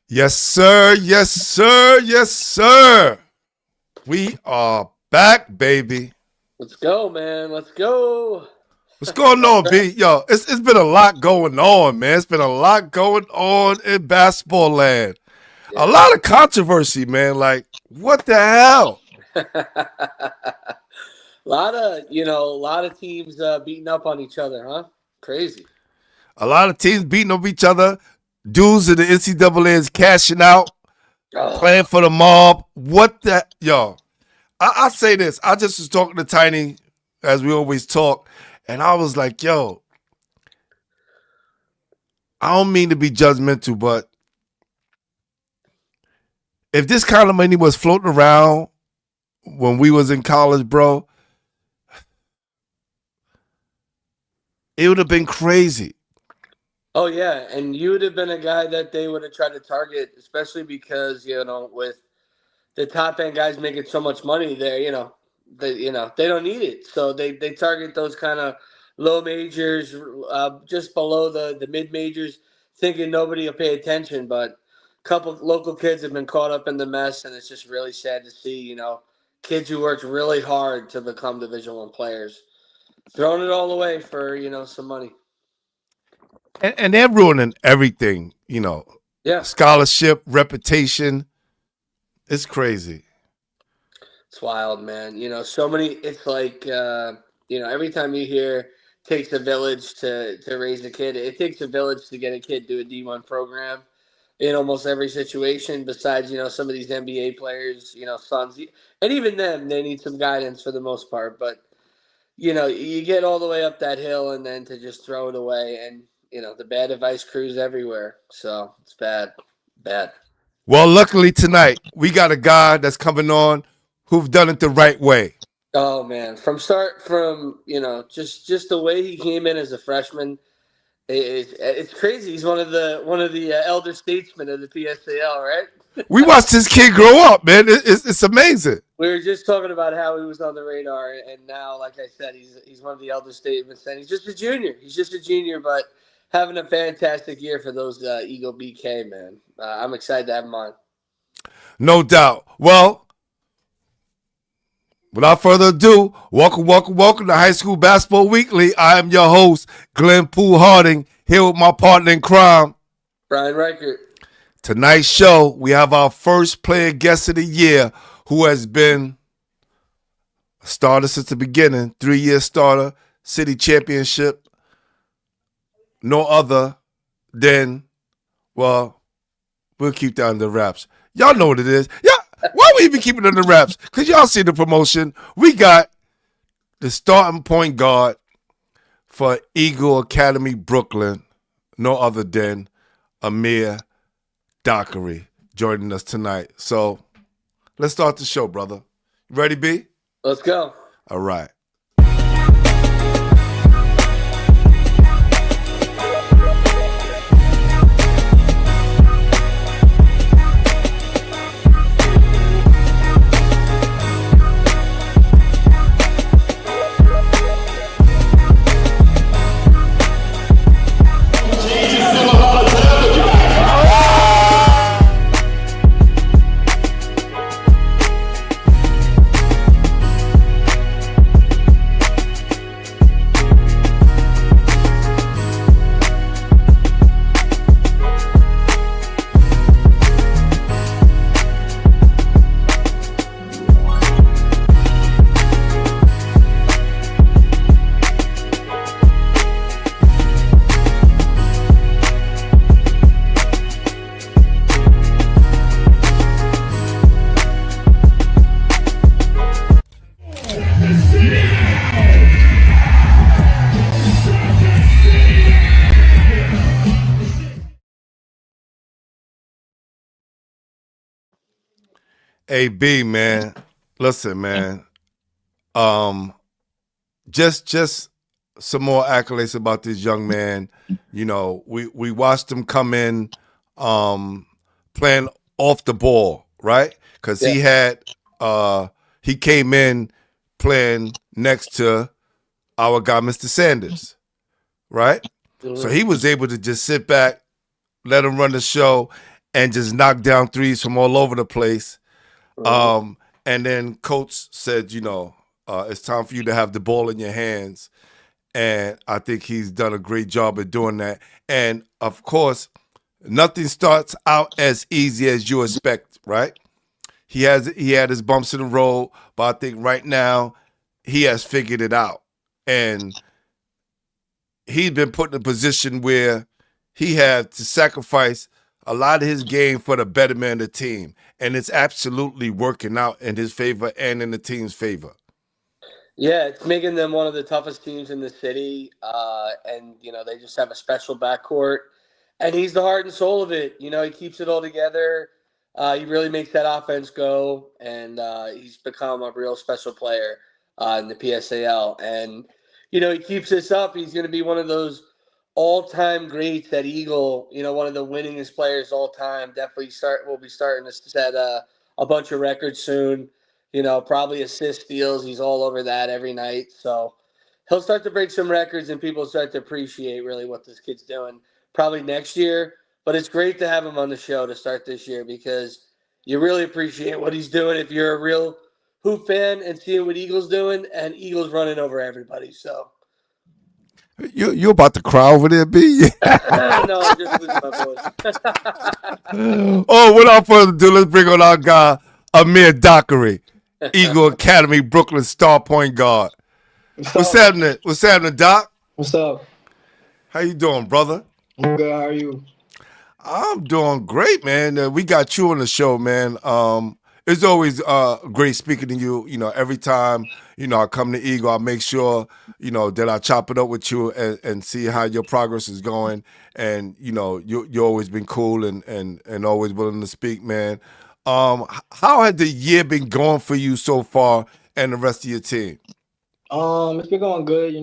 Yes, sir. Yes, sir. Yes, sir. We are back, baby. Let's go, man. Let's go. What's going on, B? Yo, it's been a lot going on, man. It's been a lot going on in basketball land. A Yeah. lot of controversy, man. Like, what the hell? A lot of teams beating up on each other, huh? Crazy. A lot of teams beating up each other. Dudes in the NCAA is cashing out, Oh, playing for the mob. What the yo? I say this. I just was talking to Tiny, as we always talk, and I was like, yo, I don't mean to be judgmental, but if this kind of money was floating around when we was in college, bro, it would have been crazy. oh yeah, and you would have been a guy that they would have tried to target, especially because with the top end guys making so much money there, they don't need it, so they target those kind of low majors, just below the mid majors, thinking nobody will pay attention. But a couple of local kids have been caught up in the mess, and it's just really sad to see. Kids who worked really hard to become Division I players throwing it all away for some money. And they're ruining everything, Yeah, scholarship, reputation. It's crazy. it's wild, man. So many. It's like every time you hear takes a village to raise a kid, it takes a village to get a kid to a D1 program in almost every situation. Besides, some of these NBA players, sons, and even them, they need some guidance for the most part. But you get all the way up that hill, and then to just throw it away, and the bad advice crews everywhere. So it's bad, bad. Well, luckily tonight we got a guy that's coming on who've done it the right way. Oh man, from just the way he came in as a freshman, it's crazy. He's one of the elder statesmen of the PSAL, right? We watched this kid grow up, man. It's amazing. We were just talking about how he was on the radar, and now, like I said, he's one of the elder statesmen. And he's just a junior. He's just a junior, but having a fantastic year for those Eagle BK, man. I'm excited to have him on. No doubt. Well, without further ado, welcome, welcome, welcome to High School Basketball Weekly. I am your host, Glenn Poole Harding, here with my partner in crime. Brian Reichert. Tonight's show, we have our first player guest of the year who has been a starter since the beginning, 3-year starter, city championship. No other than, well, we'll keep that under wraps. Y'all know what it is. Yeah, why we even keep it under wraps? Because y'all see the promotion. We got the starting point guard for Eagle Academy Brooklyn, no other than Amir Dockery, joining us tonight. So let's start the show, brother. Ready, B? Let's go. All right. Hey, B, man. Listen, man. Um, just some more accolades about this young man. We watched him come in playing off the ball, right? Because Yeah. he came in playing next to our guy, Mr. Sanders, right? So Mhm. he was able to just sit back, let him run the show, and just knock down threes from all over the place. Mhm. And then coach said, it's time for you to have the ball in your hands. And I think he's done a great job of doing that. And of course, nothing starts out as easy as you expect, right? He had his bumps in the road, but I think right now he has figured it out. And he's been put in a position where he had to sacrifice a lot of his game for the betterment of the team. And it's absolutely working out in his favor and in the team's favor. Yeah, it's making them one of the toughest teams in the city, and they just have a special backcourt, and he's the heart and soul of it. He keeps it all together. He really makes that offense go, and he's become a real special player in the PSAL. And he keeps this up. He's going to be one of those all-time greats at Eagle. One of the winningest players all time. Definitely We'll be starting to set a bunch of records soon. Probably assist steals. He's all over that every night. So he'll start to break some records and people start to appreciate really what this kid's doing probably next year. But it's great to have him on the show to start this year because you really appreciate what he's doing if you're a real hoop fan and seeing what Eagles doing and Eagles running over everybody. So You about to cry over there, B? no, I'm just losing my voice. Oh, without further ado, let's bring on our guy, Amir Dockery, Eagle Academy, Brooklyn star point guard. What's What's up? happening? What's happening, Doc? What's up? How you doing, brother? I'm good. How are you? I'm doing great, man. We got you on the show, man. It's always great speaking to you. Every time I come to Eagle, I make sure that I chop it up with you and see how your progress is going. And you always been cool and always willing to speak, man. How has the year been going for you so far and the rest of your team? It's been going good.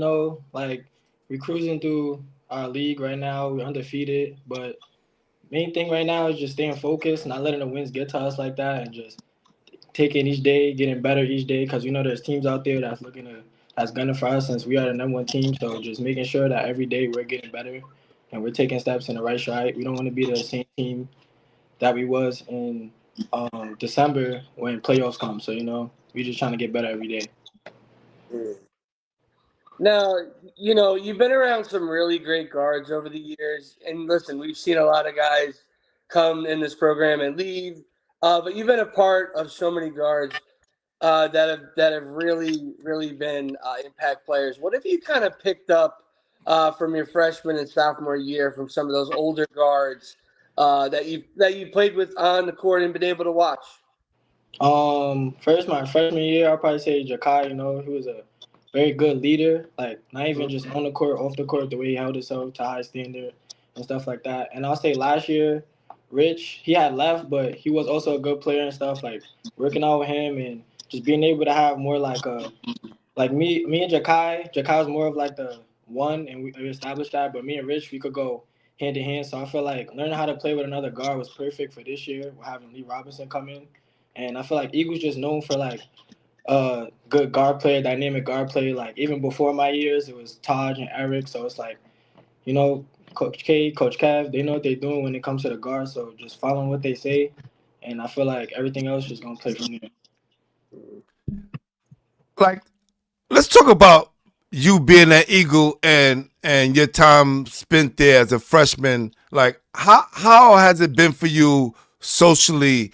Like we're cruising through our league right now. We're undefeated, but main thing right now is just staying focused, not letting the wins get to us like that, and just taking each day, getting better each day. Because there's teams out there that's gunning for us since we are the number one team. So just making sure that every day we're getting better and we're taking steps in the right stride. We don't want to be the same team that we was in December when playoffs come. So we just trying to get better every day. Now, you've been around some really great guards over the years. And listen, we've seen a lot of guys come in this program and leave. But you've been a part of so many guards that have really, really been impact players. What have you kind of picked up from your freshman and sophomore year from some of those older guards that you played with on the court and been able to watch? First my freshman year, I'll probably say Jakai. He was a very good leader. Like not even just on the court, off the court, the way he held himself to high standard and stuff like that. And I'll say last year, Rich, he had left, but he was also a good player and stuff. Like working out with him and just being able to have more like me and Jakai was more of like the one, and we established that. But me and Rich, we could go hand in hand. So I feel like learning how to play with another guard was perfect for this year. We're having Lee Robinson come in, and I feel like Eagles just known for like good guard player, dynamic guard player. Like even before my years, it was Taj and Eric. So it's like you know, Coach K, Coach Cav, they know what they're doing when it comes to the guard. So just following what they say, and I feel like everything else is gonna play from there. Like, let's talk about you being an Eagle and your time spent there as a freshman. Like, how has it been for you socially?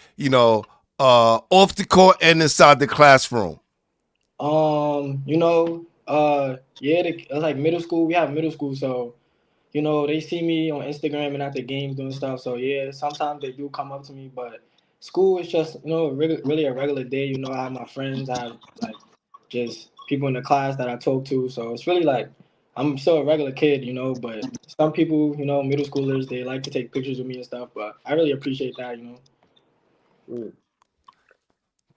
Off the court and inside the classroom. Yeah, it's like middle school. We have middle school, so they see me on Instagram and at the games doing stuff. So yeah, sometimes they do come up to me, but school is just really a regular day. I have my friends, I have like just people in the class that I talk to. So it's really like I'm still a regular kid, but some people, middle schoolers, they like to take pictures with me and stuff. But I really appreciate that. Mm.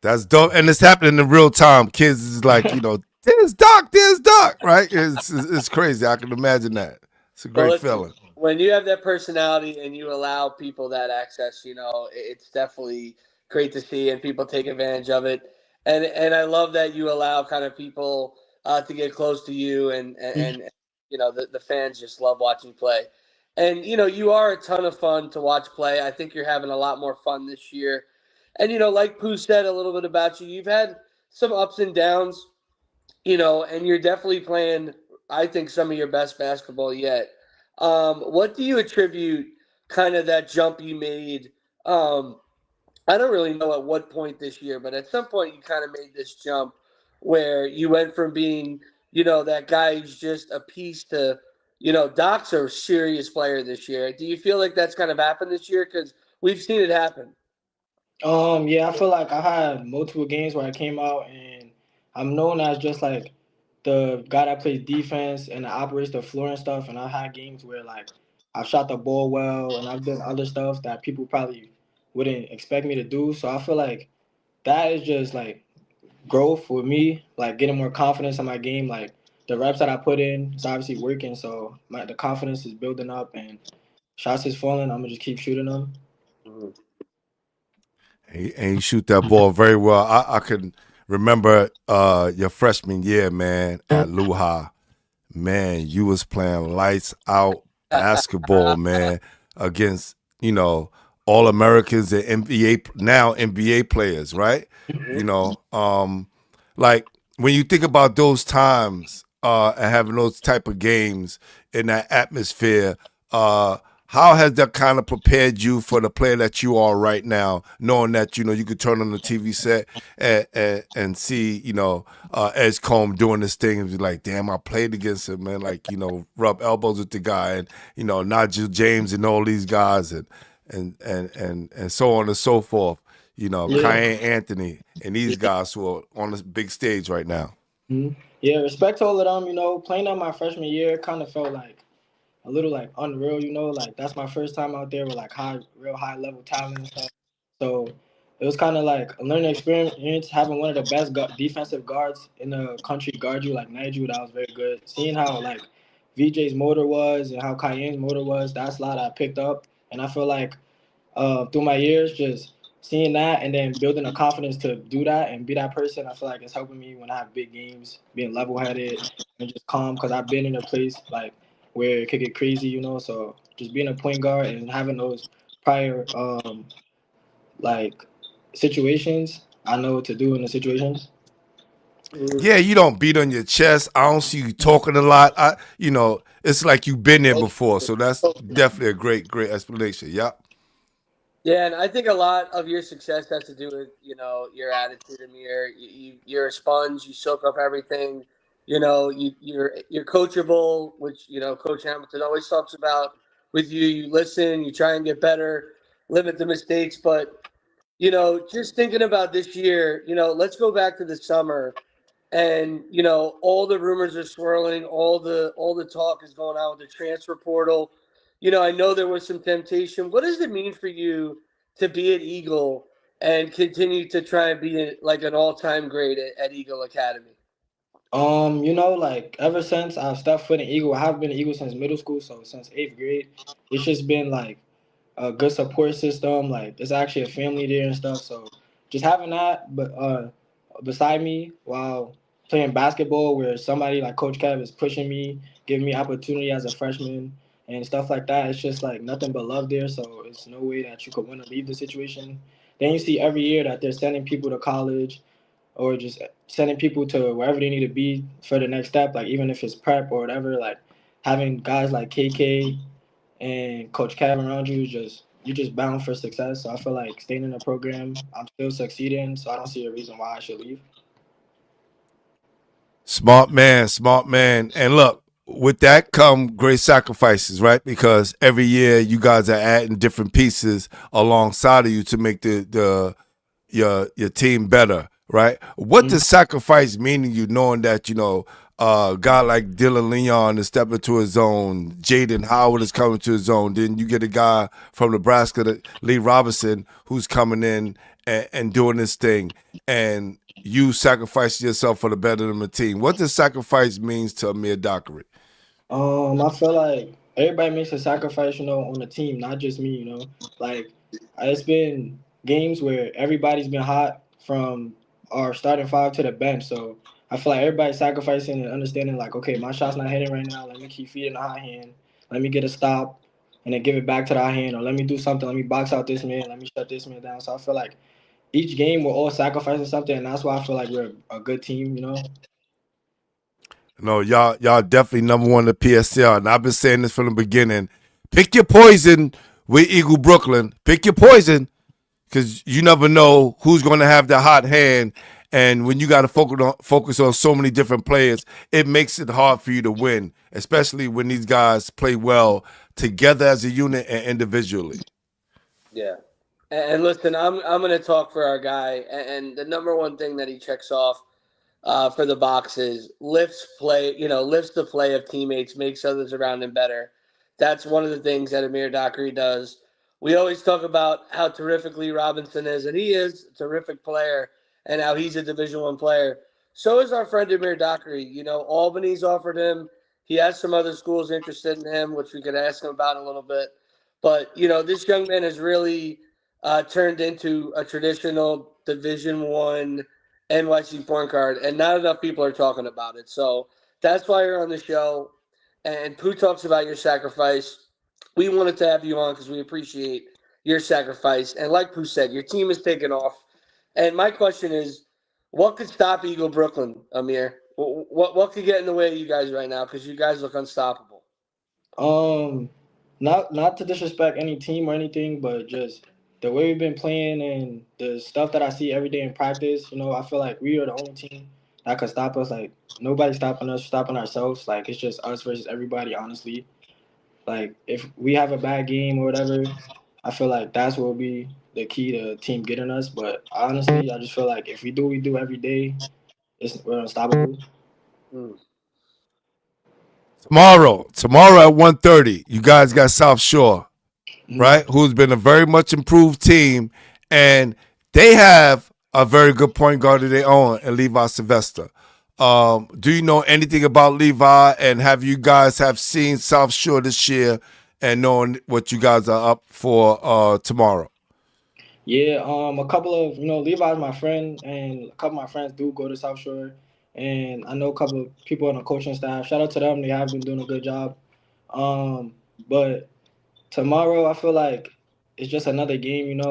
That's dope, and it's happening in real time. Kids is like, there's Doc, right? It's crazy. I can imagine that. It's a Well, great listen, feeling. when you have that personality and you allow people that access, it's definitely great to see, and people take advantage of it. And I love that you allow kind of people to get close to you, and the fans just love watching you play. And you are a ton of fun to watch play. I think you're having a lot more fun this year. And like Pooh said a little bit about you, you've had some ups and downs, and you're definitely playing, I think, some of your best basketball yet. What do you attribute kind of that jump you made? Um, I don't really know at what point this year, but at some point you kind of made this jump where you went from being, that guy who's just a piece to, Doc's a serious player this year. Do you feel like that's kind of happened this year? Because we've seen it happen. Yeah, I feel like I had multiple games where I came out and I'm known as just like the guy that plays defense and operates the floor and stuff. And I had games where like I've shot the ball well and I've done other stuff that people probably wouldn't expect me to do. So I feel like that is just like growth with me, like getting more confidence in my game. Like the reps that I put in, it's obviously working. So the confidence is building up and shots is falling. I'm gonna just keep shooting them. Mhm. And you shoot that ball very well. I can remember your freshman year, man, at Luha. Man, you was playing lights out basketball, man, against, all Americans and NBA now NBA players, right? You know, like when you think about those times and having those type of games in that atmosphere, uh, how has that kind of prepared you for the player that you are right now, knowing that you could turn on the TV set and see Edgecombe doing this thing and be like, damn, I played against him, man. Like rub elbows with the guy, and Nigel James and all these guys, and so on and so forth. Yeah. Kyan Anthony and these guys who are on this big stage right now. Yeah, respect to all of them. Playing on my freshman year kind of felt like a little like unreal. Like that's my first time out there with like real high level talent and stuff. So it was kind of like a learning experience having one of the best defensive guards in the country guard you like Nigel. That was very good. Seeing how like VJ's motor was and how Cayenne's motor was, that's a lot I picked up. And I feel like through my years, just seeing that and then building a confidence to do that and be that person, I feel like it's helping me when I have big games, being level headed and just calm because I've been in a place like where it could get crazy. So just being a point guard and having those prior like situations, I know what to do in the situations. Yeah, you don't beat on your chest. I don't see you talking a lot. It's like you've been there before. So that's definitely a great, great explanation. Yep. Yeah, and I think a lot of your success has to do with your attitude, Amir. You're a sponge. You soak up everything. You're coachable, which Coach Hamilton always talks about with you. You listen. You try and get better, limit the mistakes. But just thinking about this year, let's go back to the summer, and all the rumors are swirling. All the talk is going on with the transfer portal. I know there was some temptation. What does it mean for you to be at Eagle and continue to try and be like an all-time great at Eagle Academy? Like ever since I've stepped foot in Eagle, I have been an Eagle since middle school, so since eighth grade, it's just been like a good support system. Like it's actually a family there and stuff. So just having that, but beside me while playing basketball, where somebody like Coach Kev is pushing me, giving me opportunity as a freshman and stuff like that. It's just like nothing but love there. So it's no way that you could win or leave the situation. Then you see every year that they're sending people to college or just sending people to wherever they need to be for the next step. Like even if it's prep or whatever, like having guys like KK and Coach Kevin around you, you're just bound for success. So I feel like staying in the program, I'm still succeeding, so I don't see a reason why I should leave. Smart man, smart man. And look, with that come great sacrifices, right? Because every year you guys are adding different pieces alongside of you to make your team better, right? What Mhm. does sacrifice mean to you, knowing that a guy like Dylan Leon is stepping to his own, Jaden Howard is coming to his own. Then you get a guy from Nebraska, Lee Robinson, who's coming in and doing this thing, and you sacrifice yourself for the better of the team. What does sacrifice means to Amir Dockery? I feel like everybody makes a sacrifice, on the team, not just me. Like it's been games where everybody's been hot from our starting five to the bench. So I feel like everybody's sacrificing and understanding like, okay, my shot's not hitting right now. Let me keep feeding the hot hand. Let me get a stop. and then give it back to the hand, or let me do something, let me box out this man, let me shut this man down. So I feel like each game we're all sacrificing something, and that's why I feel like we're a good team. No, y'all definitely number one in the PSL, and I've been saying this from the beginning. Pick your poison with Eagle Brooklyn. Pick your poison, because you never know who's going to have the hot hand. And when you got to focus on so many different players, it makes it hard for you to win, especially when these guys play well together as a unit and individually. Yeah. And listen, I'm going to talk for our guy, and the number one thing that he checks off for the boxes lifts play, lifts the play of teammates, makes others around him better. That's one of the things that Amir Dockery does. We always talk about how terrific Lee Robinson is, and he is a terrific player, and how he's a Division One player. So is our friend Amir Dockery. Albany's offered him. He has some other schools interested in him, which we could ask him about in a little bit. But this young man has really turned into a traditional Division One NYC point guard, and not enough people are talking about it. So that's why you're on the show. And Pooh talks about your sacrifice. We wanted to have you on because we appreciate your sacrifice. And like Pooh said, your team is taking off. And my question is, what could stop Eagle Brooklyn, Amir? What could get in the way of you guys right now? Because you guys look unstoppable. Um, not to disrespect any team or anything, but just the way we've been playing and the stuff that I see every day in practice. I feel like we are the only team that could stop us. Like nobody's stopping us, stopping ourselves. Like it's just us versus everybody. Honestly, like if we have a bad game or whatever, I feel like that's what will be the key to team getting us. But honestly, I just feel like if we do every day, we're unstoppable. Mm. Tomorrow at 1:30, you guys got South Shore, Mm-hmm. right? Who's been a very much improved team, and they have a very good point guard of their own, and Levi Sylvester. Do you know anything about Levi, and have you guys have seen South Shore this year, and knowing what you guys are up for tomorrow? Yeah, a couple of Levi's my friend, and a couple of my friends do go to South Shore, and I know a couple of people on the coaching staff. Shout out to them; they have been doing a good job. But tomorrow, I feel like it's just another game.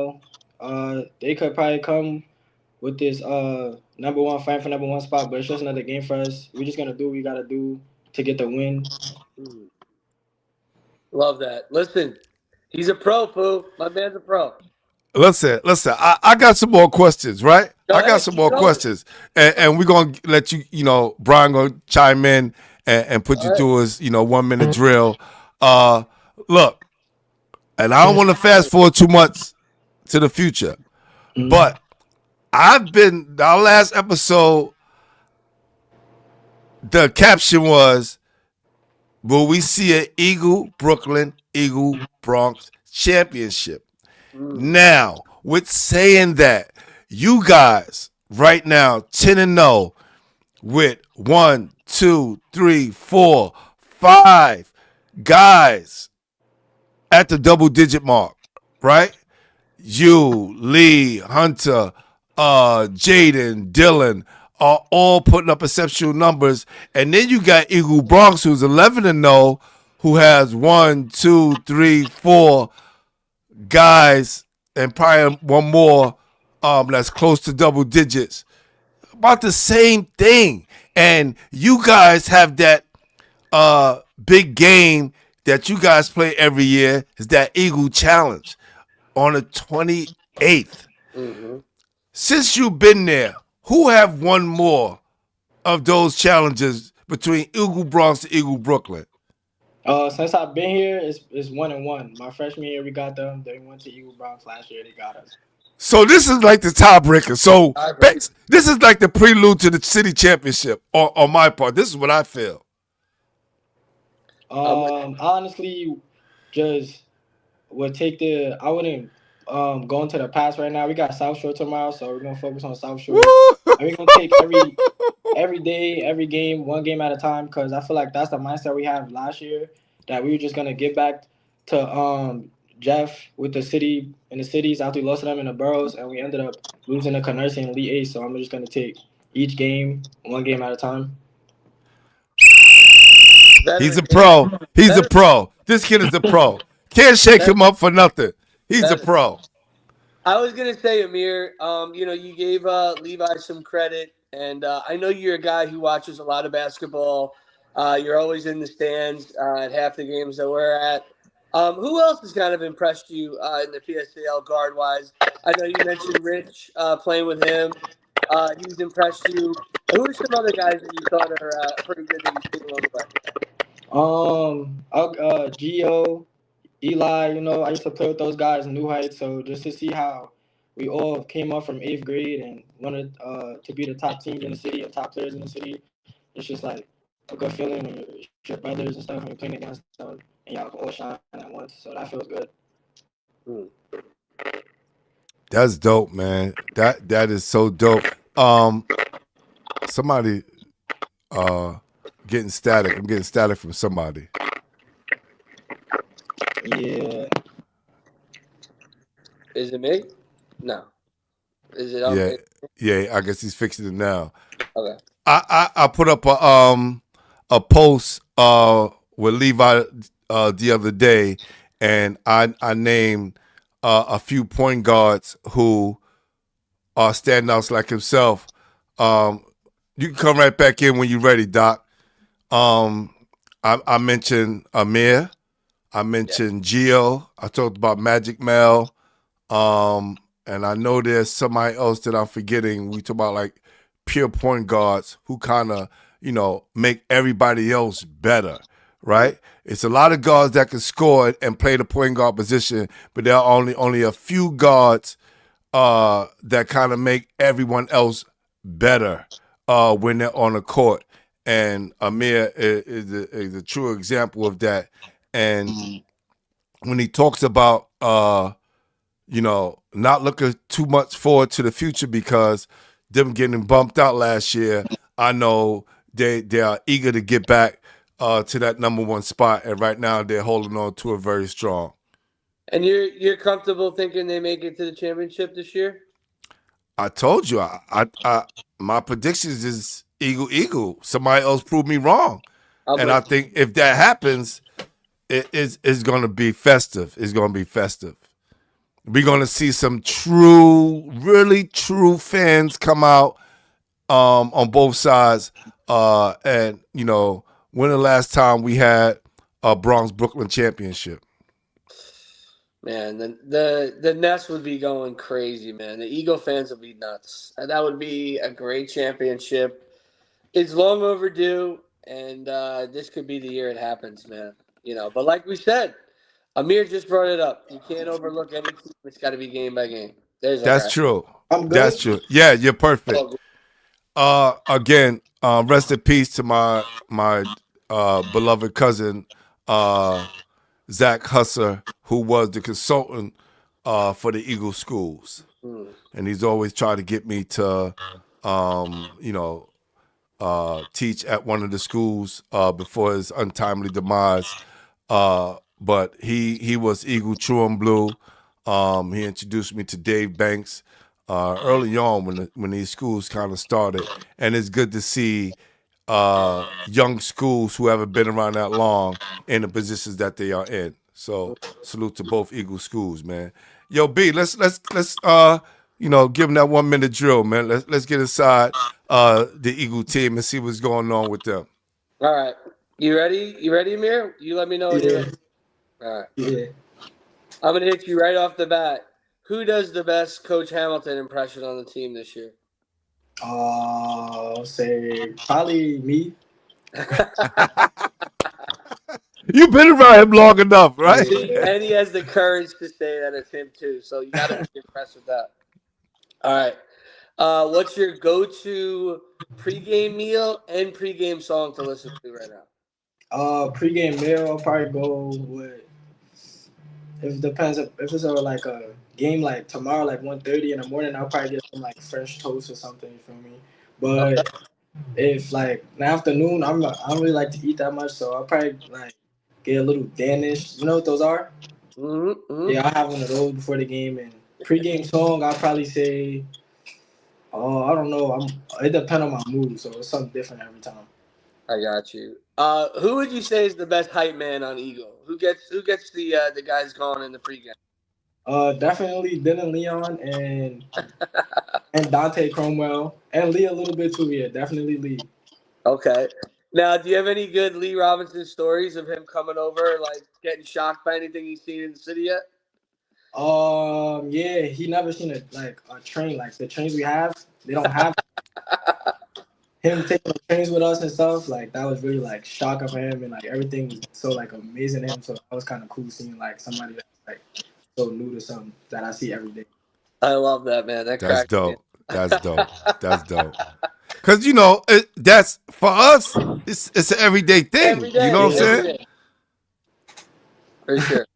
They could probably come with this number one fight for number one spot, but it's just another game for us. We're just gonna do what we gotta do to get the win. Mm. Love that. Listen, he's a pro, Pooh. My man's a pro. Listen. I got some more questions, right? Go I got ahead, some keep more going. questions, and we're gonna let you, Brian gonna chime in and put All you right. through his, 1 minute drill. Uh, Look, and I don't want to fast forward too much to the future, Mhm. but our last episode. The caption was, "Will we see an Eagle Bronx championship?" Mm. Now, with saying that, you guys right now 10-0 with 1, 2, 3, 4, 5 guys at the double digit mark, right? You, Lee, Hunter, Jaden, Dylan are all putting up exceptional numbers. And then you got Eagle Bronx, who's 11-0, who has 1, 2, 3, 4 guys, and probably one more that's close to double digits. About the same thing. And you guys have that big game that you guys play every year, is that Eagle Challenge on the 28th. Mm-hmm. Since you've been there, who have won more of those challenges between Eagle Bronx and Eagle Brooklyn? Since I've been here, it's 1-1. My freshman year, we got them. They went to Eagle Bronx last year. They got us. So this is like the tiebreaker. So Tiebreaker. this is like the prelude to the city championship on my part. This is what I feel. I'm with Honestly, just would take the. I wouldn't go into the past right now. We got South Shore tomorrow, so we're gonna focus on South Woo! Shore, and we're gonna take every day, every game, one game at a time. Because I feel like that's the mindset we had last year. That we were just gonna get back to Jeff with the city in the cities after we lost to them in the boroughs, and we ended up losing to Canarsie in Elite Eight. So I'm just gonna take each game, one game at a time. He's veteran a game. pro. He's a Veteran. pro. This kid is a pro. Can't shake That, him up for nothing. He's a that pro. I was gonna say, Amir. You gave Levi some credit, and I know you're a guy who watches a lot of basketball. You're always in the stands at half the games that we're at. Who else has kind of impressed you in the PSAL guard wise? I know you mentioned Rich playing with him. He's impressed you. Who are some other guys that you thought are pretty good that you've seen along the way? Gio, Eli, I used to play with those guys in New Heights, so just to see how we all came up from eighth grade and wanted to be the top teams in the city and top players in the city, it's just like a good feeling when you're brothers and stuff and you're playing against them and y'all can all shine at once. So that feels good. Hmm. That's dope, man. That is so dope. Somebody uh getting static. I'm getting static from somebody. Yeah. Is it me? No. Is it Yeah, okay? yeah. I guess he's fixing it now. Okay. I put up a post with Levi the other day, and I named a few point guards who are standouts like himself. Um, you can come right back in when you're ready, Doc. Um, I mentioned Amir. I Yeah. mentioned Gio. I talked about Magic Mel. And I know there's somebody else that I'm forgetting. We talk about like pure point guards who kind of, make everybody else better, right? It's a lot of guards that can score and play the point guard position, but there are only a few guards that kind of make everyone else better when they're on the court. And Amir is a true example of that. And when he talks about not looking too much forward to the future because them getting bumped out last year, I know they are eager to get back to that number one spot, and right now they're holding on to it very strong. And you're comfortable thinking they make it to the championship this year? I told you, I my predictions is eagle. Somebody else proved me wrong, I'm and I with you. think if that happens, it's going to be festive. It's going to be festive. We're going to see some really true fans come out on both sides. And when the last time we had a Bronx Brooklyn championship? Man, the Nets would be going crazy, man. The Eagle fans would be nuts. And that would be a great championship. It's long overdue, and this could be the year it happens, man. But like we said, Amir just brought it up. You can't overlook any team. It's got to be game by game. There's our That's guy. true. I'm That's good. true. Yeah, you're perfect. Oh, Again, rest in peace to my beloved cousin Zach Husser, who was the consultant for the Eagle schools, hmm. and he's always tried to get me to, teach at one of the schools before his untimely demise. But he was Eagle True and Blue. He introduced me to Dave Banks early on when these schools kind of started, and it's good to see young schools who haven't been around that long in the positions that they are in. So salute to both Eagle schools, man. Yo, B, let's give them that 1 minute drill, man. Let's get inside the Eagle team and see what's going on with them. All right. You ready? You ready, Amir? You let me know when you're Yeah. ready. All right. Yeah. I'm going to hit you right off the bat. Who does the best Coach Hamilton impression on the team this year? I'll say probably me. You've been around him long enough, right? See, Yeah. and he has the courage to say that it's him too. So you got to be impressed with that. All right. What's your go-to pregame meal and pregame song to listen to right now? Pre-game meal, I'll probably go with. If it depends if it's like a game like tomorrow, like 1:30 in the morning, I'll probably get some like fresh toast or something. You feel me? Okay. But if like in the afternoon, I don't really like to eat that much, so I'll probably like get a little Danish. You know what those are? Mm-hmm. Yeah, I'll have one of those before the game. And pre-game song, I'll probably say, I don't know. It depends on my mood, so it's something different every time. I got you. Who would you say is the best hype man on Eagle? Who gets the guys going in the pregame? Definitely Dylan Leon and Dante Cromwell and Lee a little bit too. Yeah, definitely Lee. Okay. Now, do you have any good Lee Robinson stories of him coming over, like getting shocked by anything he's seen in the city yet? Yeah, he never seen a train like the trains we have. They don't have him taking the trains with us and stuff. Like that was really like shocking for him, and like everything was so like amazing to him. So that was kind of cool seeing like somebody that's like so new to something that I see every day. I love that, man. That That's cracks me dope. That's dope. That's dope. Cause that's for us. It's an everyday thing. every You know day, what I'm Yeah. every saying? day, for sure.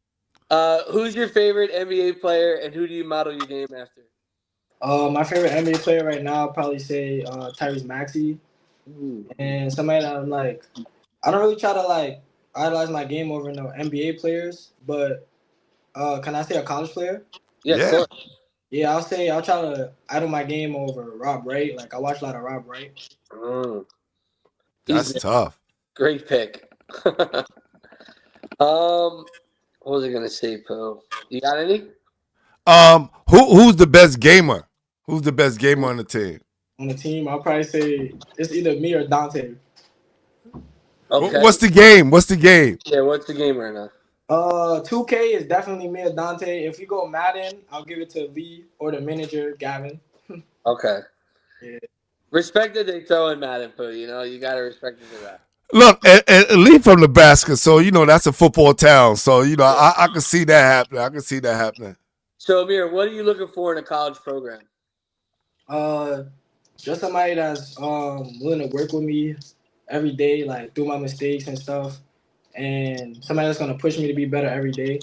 Who's your favorite NBA player, and who do you model your game after? My favorite NBA player right now, I'll probably say Tyrese Maxey, Ooh. and somebody that I'm like, I don't really try to like idolize my game over no NBA players, but can I say a college player? Yeah, of Yeah. course. Yeah, I'll try to idol my game over Rob Wright. Like I watch a lot of Rob Wright. Mm. That's He's a tough. great pick. What was I gonna say, Poe? You got any? Who's the best gamer? Who's the best gamer on the team? On the team, I'll probably say it's either me or Dante. Okay. What's the game? What's the game? Yeah, what's the game right now? 2K is definitely me or Dante. If you go Madden, I'll give it to Lee or the manager, Gavin. Okay. Yeah. Respect that they throw in Madden, Poe. You gotta respect it for that. Look, and Lee from Nebraska, so that's a football town. So Yeah. I can see that happening. I can see that happening. So, Amir, what are you looking for in a college program? Uh, just somebody that's willing to work with me every day, like through my mistakes and stuff, and somebody that's gonna push me to be better every day.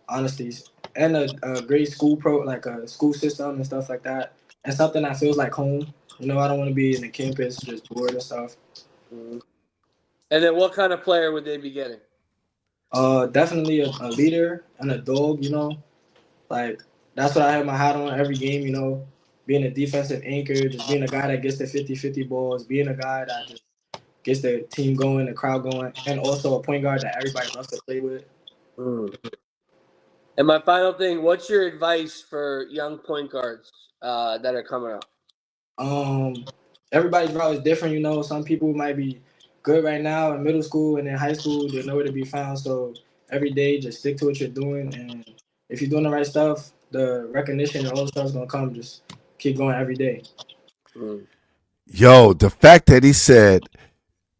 Honesty, and a great school like a school system and stuff like that, and something that feels like home. I don't want to be in the campus just bored and stuff. Mhm. And then, what kind of player would they be getting? Definitely a leader and a dog. Like that's what I have my hat on every game. Being a defensive anchor, just being a guy that gets the 50-50 balls, being a guy that just gets the team going, the crowd going, and also a point guard that everybody loves to play with. Mm. And my final thing: what's your advice for young point guards that are coming up? Um, Everybody's route is different. Some people might be good right now in middle school and in high school. They're nowhere to be found. So every day, just stick to what you're doing, and if you're doing the right stuff, the recognition and all the stuff is gonna come. Just keep going every day. Mm. Yo, the fact that he said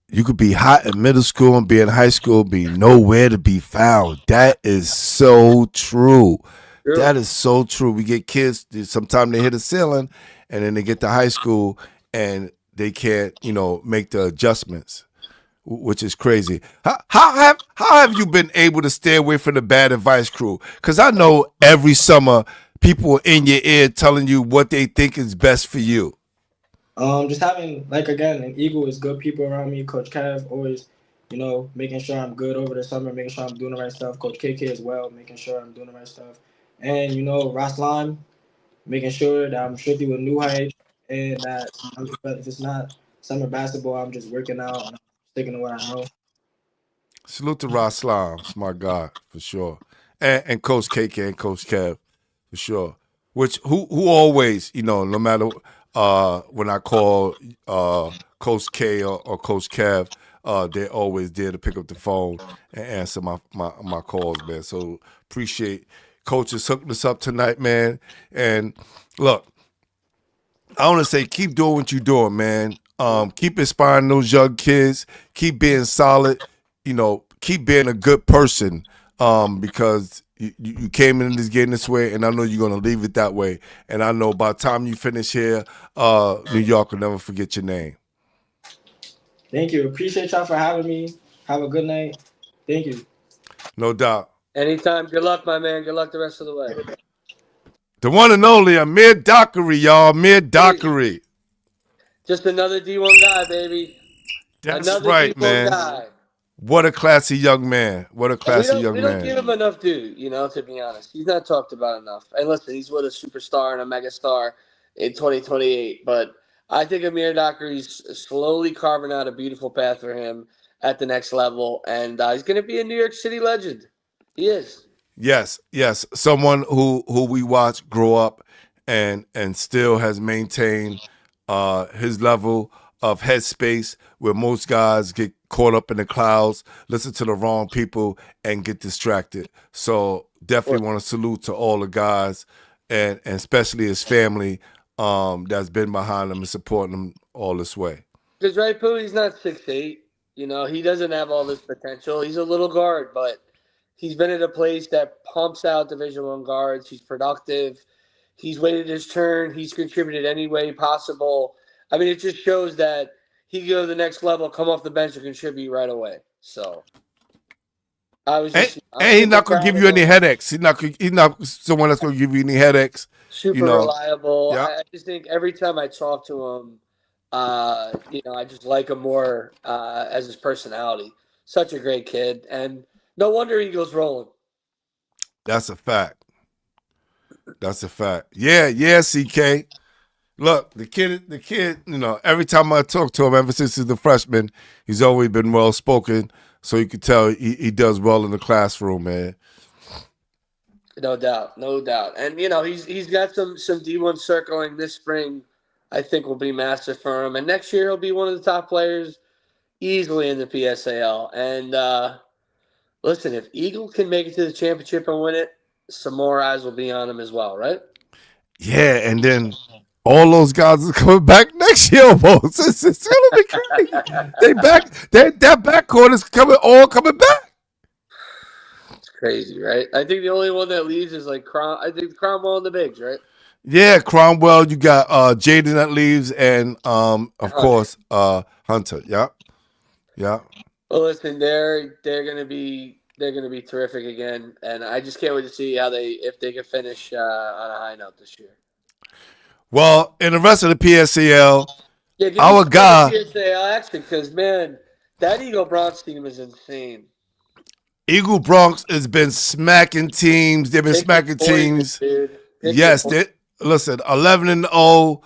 you could be hot in middle school and be in high school, be nowhere to be found. That is so true. True. That is so true. We get kids, sometimes they hit a ceiling and then they get to high school and they can't, make the adjustments, which is crazy. How have you been able to stay away from the bad advice crew? Because I know every summer people are in your ear telling you what they think is best for you. Just having like again an Eagle is good people around me. Coach Kev always, making sure I'm good over the summer, making sure I'm doing the right stuff. Coach KK as well, making sure I'm doing the right stuff. And Raslan, making sure that I'm strictly with New Heights and that if it's not summer basketball, I'm just working out and I'm sticking to what I know. Salute to Ross Slime, my God, for sure. And Coach KK and Coach Kev, for sure. Which who always, no matter when I call Coach K or Coach Kev, they're always there to pick up the phone and answer my calls, man. So appreciate coaches hooking us up tonight, man. And look, I want to say keep doing what you're doing, man. Keep inspiring those young kids. Keep being solid. Keep being a good person. Because you came into this game this way, and I know you're gonna leave it that way. And I know by the time you finish here, New York will never forget your name. Thank you. Appreciate y'all for having me. Have a good night. Thank you. No doubt. Anytime. Good luck, my man. Good luck the rest of the way. The one and only Amir Dockery, y'all. Amir Dockery. Just another D1 guy, baby. That's Another right, D1 man. guy. What a classy young man. What a And we classy don't young we don't give man. him enough due, to be honest. He's not talked about enough. And listen, he's with a superstar and a megastar in 2028. But I think Amir Dockery's slowly carving out a beautiful path for him at the next level, and he's going to be a New York City legend. He is. Yes, yes. Someone who we watch grow up and still has maintained his level of headspace where most guys get caught up in the clouds, listen to the wrong people, and get distracted. So definitely want to salute to all the guys and especially his family that's been behind him and supporting him all this way. Because right, Pooh, he's not 6'8". You know, he doesn't have all this potential. He's a little guard, but he's been at a place that pumps out Division One guards. He's productive. He's waited his turn. He's contributed any way possible. I mean, it just shows that he can go to the next level, come off the bench, and contribute right away. So And, I'm and he's super not gonna proud give of you any him. headaches. He's not someone that's gonna give you any headaches. You Super know. reliable. Yeah. I just think every time I talk to him, I just like him more as his personality. Such a great kid, and no wonder Eagles rolling. That's a fact. That's a fact. Yeah, yeah, CK. Look, the kid, every time I talk to him, ever since he's a freshman, he's always been well spoken. So you can tell he does well in the classroom, man. No doubt, no doubt. And he's got some D1 circling this spring. I think will be massive for him, and next year he'll be one of the top players easily in the PSAL. And listen, if Eagle can make it to the championship and win it, some more eyes will be on him as well, right? Yeah, and then all those guys are coming back next year almost. It's gonna be crazy. That backcourt is coming back. It's crazy, right? I think the only one that leaves is like I think Cromwell and the Bigs, right? Yeah, Cromwell, you got Jaden that leaves, and of Hunter. course Hunter. Yeah, yeah. Well, listen, they're gonna be terrific again, and I just can't wait to see if they can finish on a high note this year. Well, in the rest of the PSCL, Yeah, give me our some guy of the PSAL action because man, that Eagle Bronx team is insane. Eagle Bronx has been smacking teams. They've been Pick your smacking poison, teams. dude. Pick your Yes, poison. listen, 11-0.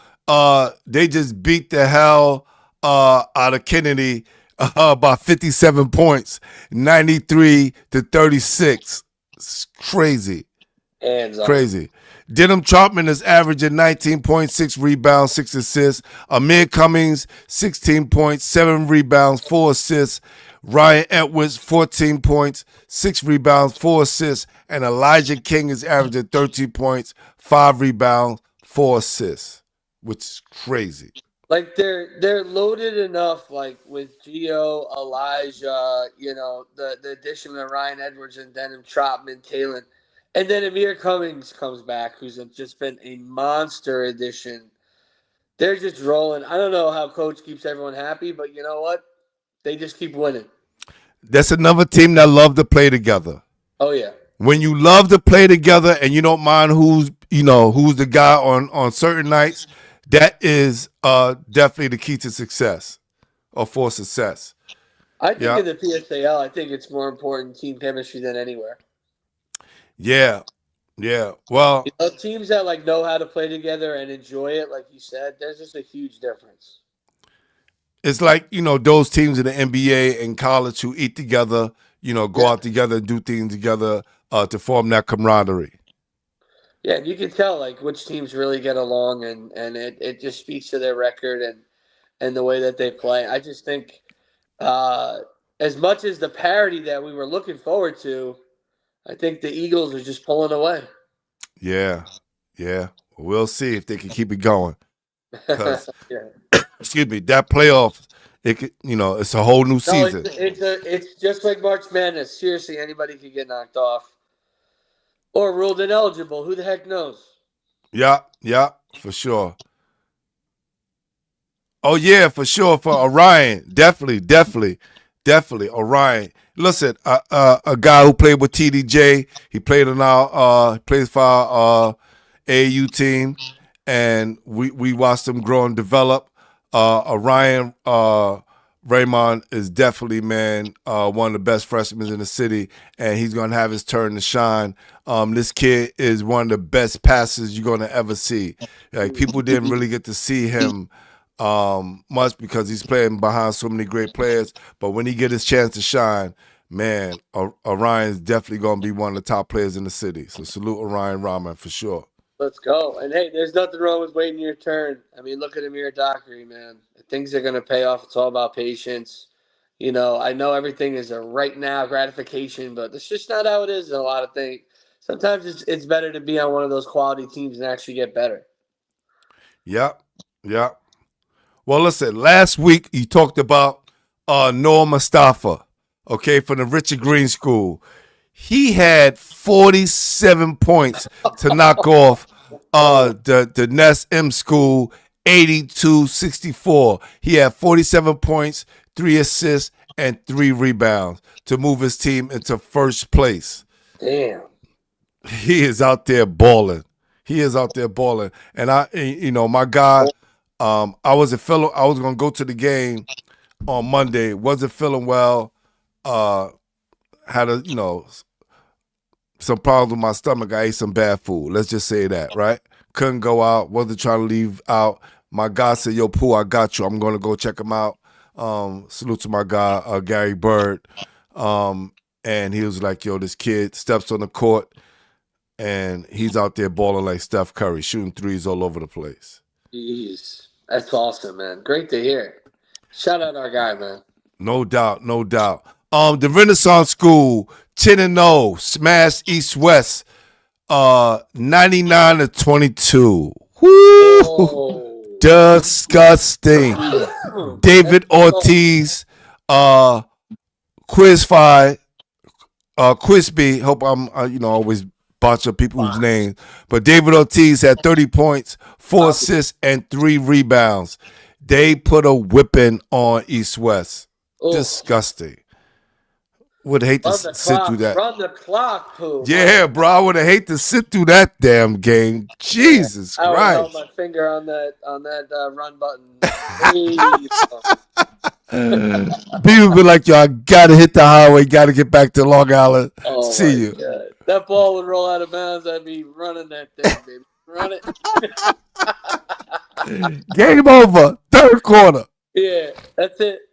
They just beat the hell out of Kennedy by 57 points, 93-36. It's crazy. Hands on. Crazy. Denham Trotman is averaging 19.6 rebounds, 6 assists. Amir Cummings, 16 points, 7 rebounds, 4 assists. Ryan Edwards, 14 points, 6 rebounds, 4 assists. And Elijah King is averaging 13 points, 5 rebounds, 4 assists, which is crazy. Like they're loaded enough, like with Gio, Elijah, the addition of Ryan Edwards and Denham Trotman, Talon, and then Amir Cummings comes back, who's just been a monster addition. They're just rolling. I don't know how coach keeps everyone happy, but you know what? They just keep winning. That's another team that love to play together. Oh yeah. When you love to play together and you don't mind who's the guy on certain nights, that is definitely the key to success or for success. I think Yeah. in the PSAL, I think it's more important team chemistry than anywhere. Yeah. Yeah. Well, Teams that know how to play together and enjoy it, like you said, there's just a huge difference. it's like, those teams in the NBA and college who eat together, go out together and do things together to form that camaraderie. Yeah, and you can tell which teams really get along, and it just speaks to their record and the way that they play. I just think as much as the parity that we were looking forward to, I think the Eagles are just pulling away. Yeah. Yeah. We'll see if they can keep it going. Because, excuse me, that playoff, it's a whole new season. It's just like March Madness. Seriously, anybody could get knocked off or ruled ineligible. Who the heck knows? Yeah, for sure. Oh yeah, for sure. For Orion, definitely. Orion. Listen, a guy who played with TDJ. He played in plays for our AAU team, and we watched him grow and develop. Orion Raymond is definitely, man, one of the best freshmen in the city, and he's going to have his turn to shine. This kid is one of the best passers you're going to ever see. Like, people didn't really get to see him much because he's playing behind so many great players. But when he get his chance to shine, man, Orion's definitely going to be one of the top players in the city. So salute Orion Rahman for sure. Let's go. And hey, there's nothing wrong with waiting your turn. I mean, look at Amir Dockery, man. Things are going to pay off. It's all about patience. I know everything is a right now gratification, but it's just not how it is in a lot of things. Sometimes it's better to be on one of those quality teams and actually get better. Yep. Well, listen, last week you talked about Noah Mustafa, okay, from the Richard Green School. He had 47 points to knock off the Ness M School 82-64. He had 47 points, 3 assists, and 3 rebounds to move his team into first place. Damn. He is out there balling. And my guy, I was going to go to the game on Monday. Wasn't feeling well. Had some problems with my stomach. I ate some bad food. Let's just say that, right? Couldn't go out. Wasn't trying to leave out. My guy said, "Yo, Pooh, I got you. I'm going to go check him out." Salute to my guy, Gary Bird. And he was like, "Yo, this kid steps on the court, and he's out there balling like Steph Curry, shooting threes all over the place." Jeez. That's awesome, man. Great to hear. Shout out our guy, man. No doubt. The Renaissance School, 10-0, smashed East West, 99-22. Woo! Oh. Disgusting. David Ortiz, Quizby. Hope I'm always botch up people's names, but David Ortiz had 30 points, 4 assists, and 3 rebounds. They put a whipping on East West. Disgusting. Would hate to sit through that. Run the clock, Pooh. Yeah, bro. I would have hate to sit through that damn game. Jesus Christ. I would held my finger on that run button. People be like, "Yo, I gotta hit the highway. Gotta get back to Long Island. See you." God. That ball would roll out of bounds. I'd be running that thing, baby. Run it. Game over. Third quarter. Yeah, that's it.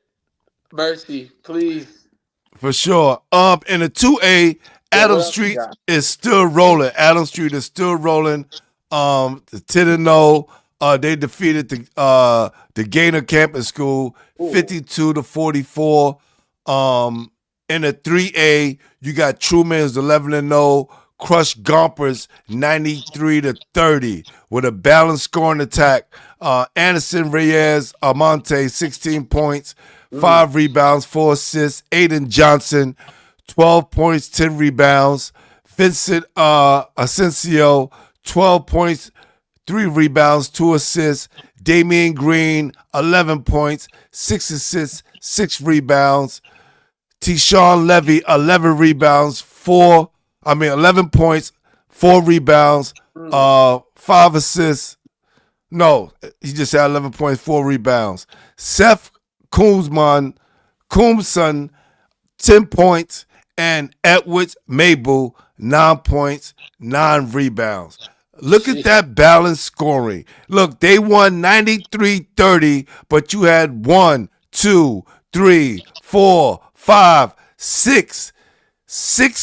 Mercy, please. For sure. In the 2A, Adams Street is still rolling. The 10-0. They defeated the Gaynor Campus School 52-44. In the 3A, you got Truman's 11-0, crushed Gompers 93-30 with a balanced scoring attack. Anderson Reyes Amante 16 points, 5 rebounds, 4 assists. Aiden Johnson 12 points, 10 rebounds. Vincent Asensio 12 points, 3 rebounds, 2 assists. Damian Green 11 points, 6 assists, 6 rebounds. Tishawn Levy 11 points, 4 rebounds, 5 assists. No, he just had 11 points, 4 rebounds. Seth Koomson, 10 points, and Edwards Mabel, 9 points, 9 rebounds. Look at that balanced scoring. Look, they won 93-30, but you had 1, 2, 3, 4, 5, 6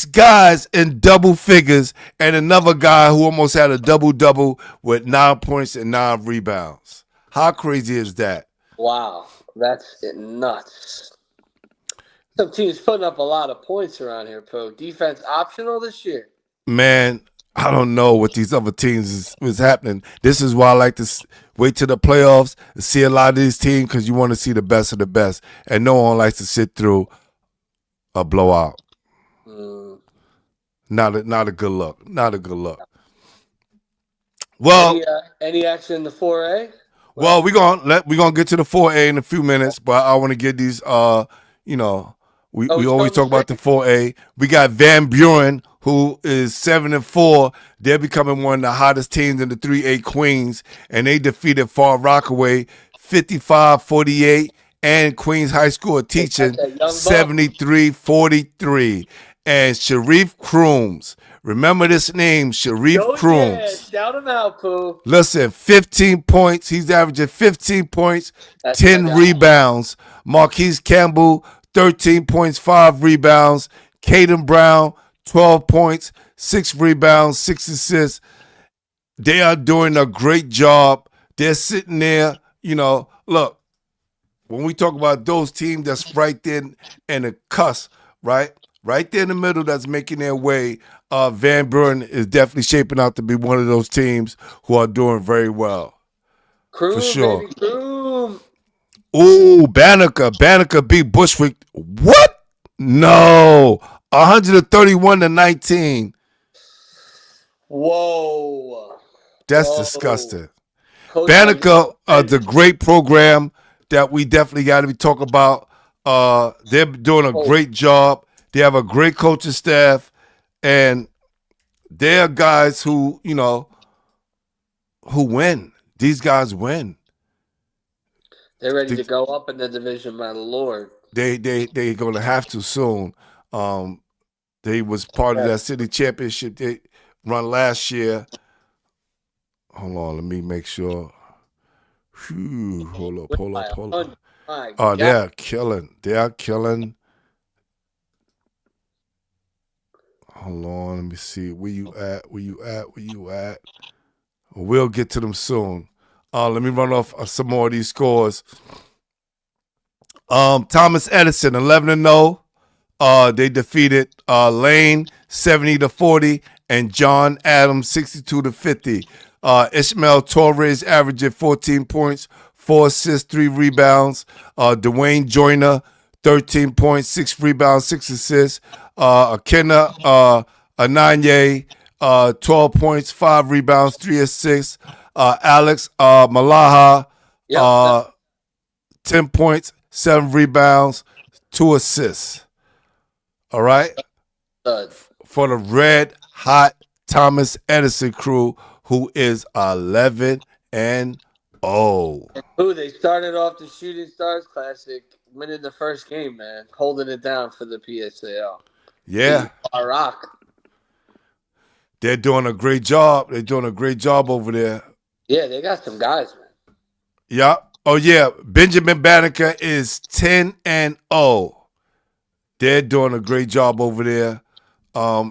guys in double figures, and another guy who almost had a double-double with 9 points and 9 rebounds. How crazy is that? Wow, that's nuts. Some teams putting up a lot of points around here, Pro. Defense optional this year. Man, I don't know what these other teams is happening. This is why I like to wait till the playoffs and see a lot of these teams, because you want to see the best of the best, and no one likes to sit through a blowout. Not a good look. Well, any action in the 4A? Well, we're gonna get to the 4A in a few minutes, but I want to get these. We always talk about the 4A. We got Van Buren, who is 7-4. They're becoming one of the hottest teams in the 3A Queens, and they defeated Far Rockaway 55-48, and Queens High School teaching 73-43. and Sharif Crooms. Remember this name, Sharif Oh, yeah. Crooms. Shout him out, Pooh. Listen, 15 points. He's averaging 15 points, That's my 10 guy. rebounds. Marquise Campbell, 13 points, 5 rebounds. Caden Brown, 12 points, 6 rebounds, 6 assists. They are doing a great job. They're sitting there, look, when we talk about those teams that's right there in the cusp, right? Right there in the middle that's making their way, Van Buren is definitely shaping out to be one of those teams who are doing very well. Croom, For sure. baby, Croom. Ooh, Banneker beat Bushwick. What? No. 131-19. Whoa. That's Whoa. disgusting. Coach Banneker, the great program that we definitely got to be talking about. They're doing a great job. They have a great coaching staff, and they're guys who win. These guys win. They're ready to go up in the division, my lord. They're gonna have to soon. They was part of that city championship they run last year. Hold on, let me make sure. Whew, hold up. My Oh, God. they are killing. Hold on, let me see. Where you at? We'll get to them soon. Let me run off some more of these scores. Thomas Edison, 11-0. They defeated Lane 70-40 and John Adams 62-50. Ishmael Torres averaging 14 points, 4 assists, 3 rebounds. Dwayne Joyner, 13 points, 6 rebounds, 6 assists. Akena Ananye, 12 points, 5 rebounds, 3 assists. Alex Malaha, 10 points, 7 rebounds, 2 assists. All right? For the red hot Thomas Edison crew, who is 11-0. Ooh, they started off the Shooting Stars Classic, winning the first game, man, holding it down for the PSAL. Yeah. Rock. They're doing a great job. Over there. Yeah, they got some guys, man. Yeah. Oh, yeah. Benjamin Banneker is 10-0. They're doing a great job over there.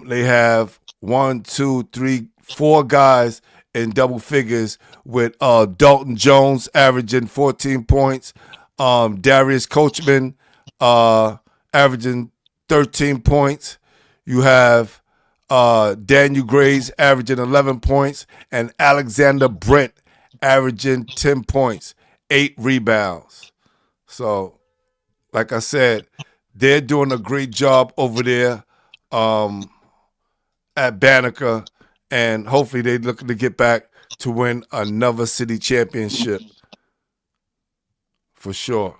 They have 1, 2, 3, 4 guys in double figures with Dalton Jones averaging 14 points. Darius Coachman averaging 13 points. You have Daniel Grays averaging 11 points. And Alexander Brent averaging 10 points, 8 rebounds. So, like I said, they're doing a great job over there at Banneker, and hopefully they're looking to get back to win another city championship for sure.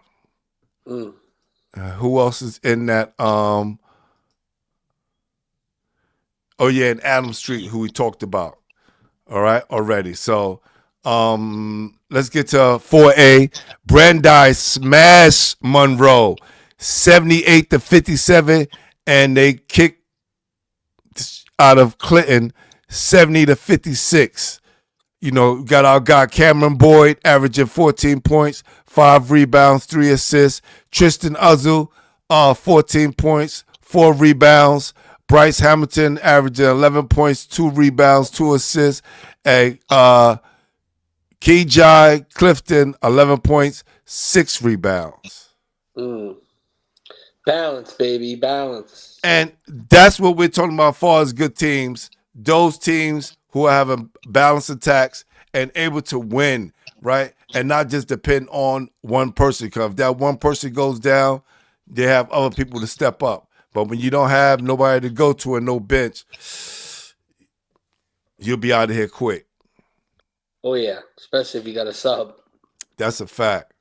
Who else is in that? And Adams Street, who we talked about. All right, already. So let's get to 4A. Brandeis smash Monroe 78-57, and they kicked out of Clinton 70-56. Got our guy Cameron Boyd averaging 14 points, 5 rebounds, 3 assists. Tristan Uzzle, 14 points, 4 rebounds. Bryce Hamilton averaging 11 points, 2 rebounds, 2 assists. And Kijai Clifton, 11 points, 6 rebounds. Balance, baby, balance. And that's what we're talking about as far as good teams. Those teams who have a balanced attacks and able to win, right? And not just depend on one person. Because if that one person goes down, they have other people to step up. But when you don't have nobody to go to and no bench, you'll be out of here quick. Oh, yeah. Especially if you got a sub. That's a fact.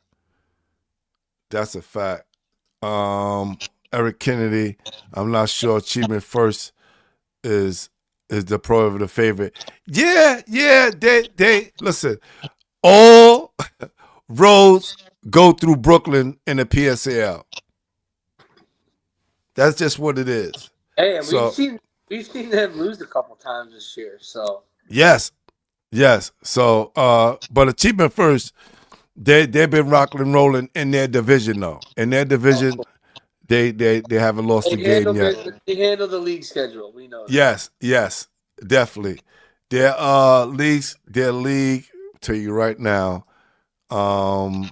Eric Kennedy, I'm not sure Achievement First is the pro of the favorite. Yeah, they listen. All roads go through Brooklyn in the PSAL. That's just what it is. Hey, and So we've seen them lose a couple times this year. So yes, yes. So but achievement first, they've been rocking and rolling in their division though. In their division, they haven't lost a game yet. they handle the league schedule. We know that. Yes, yes, definitely. Their league. Tell you right now. Um,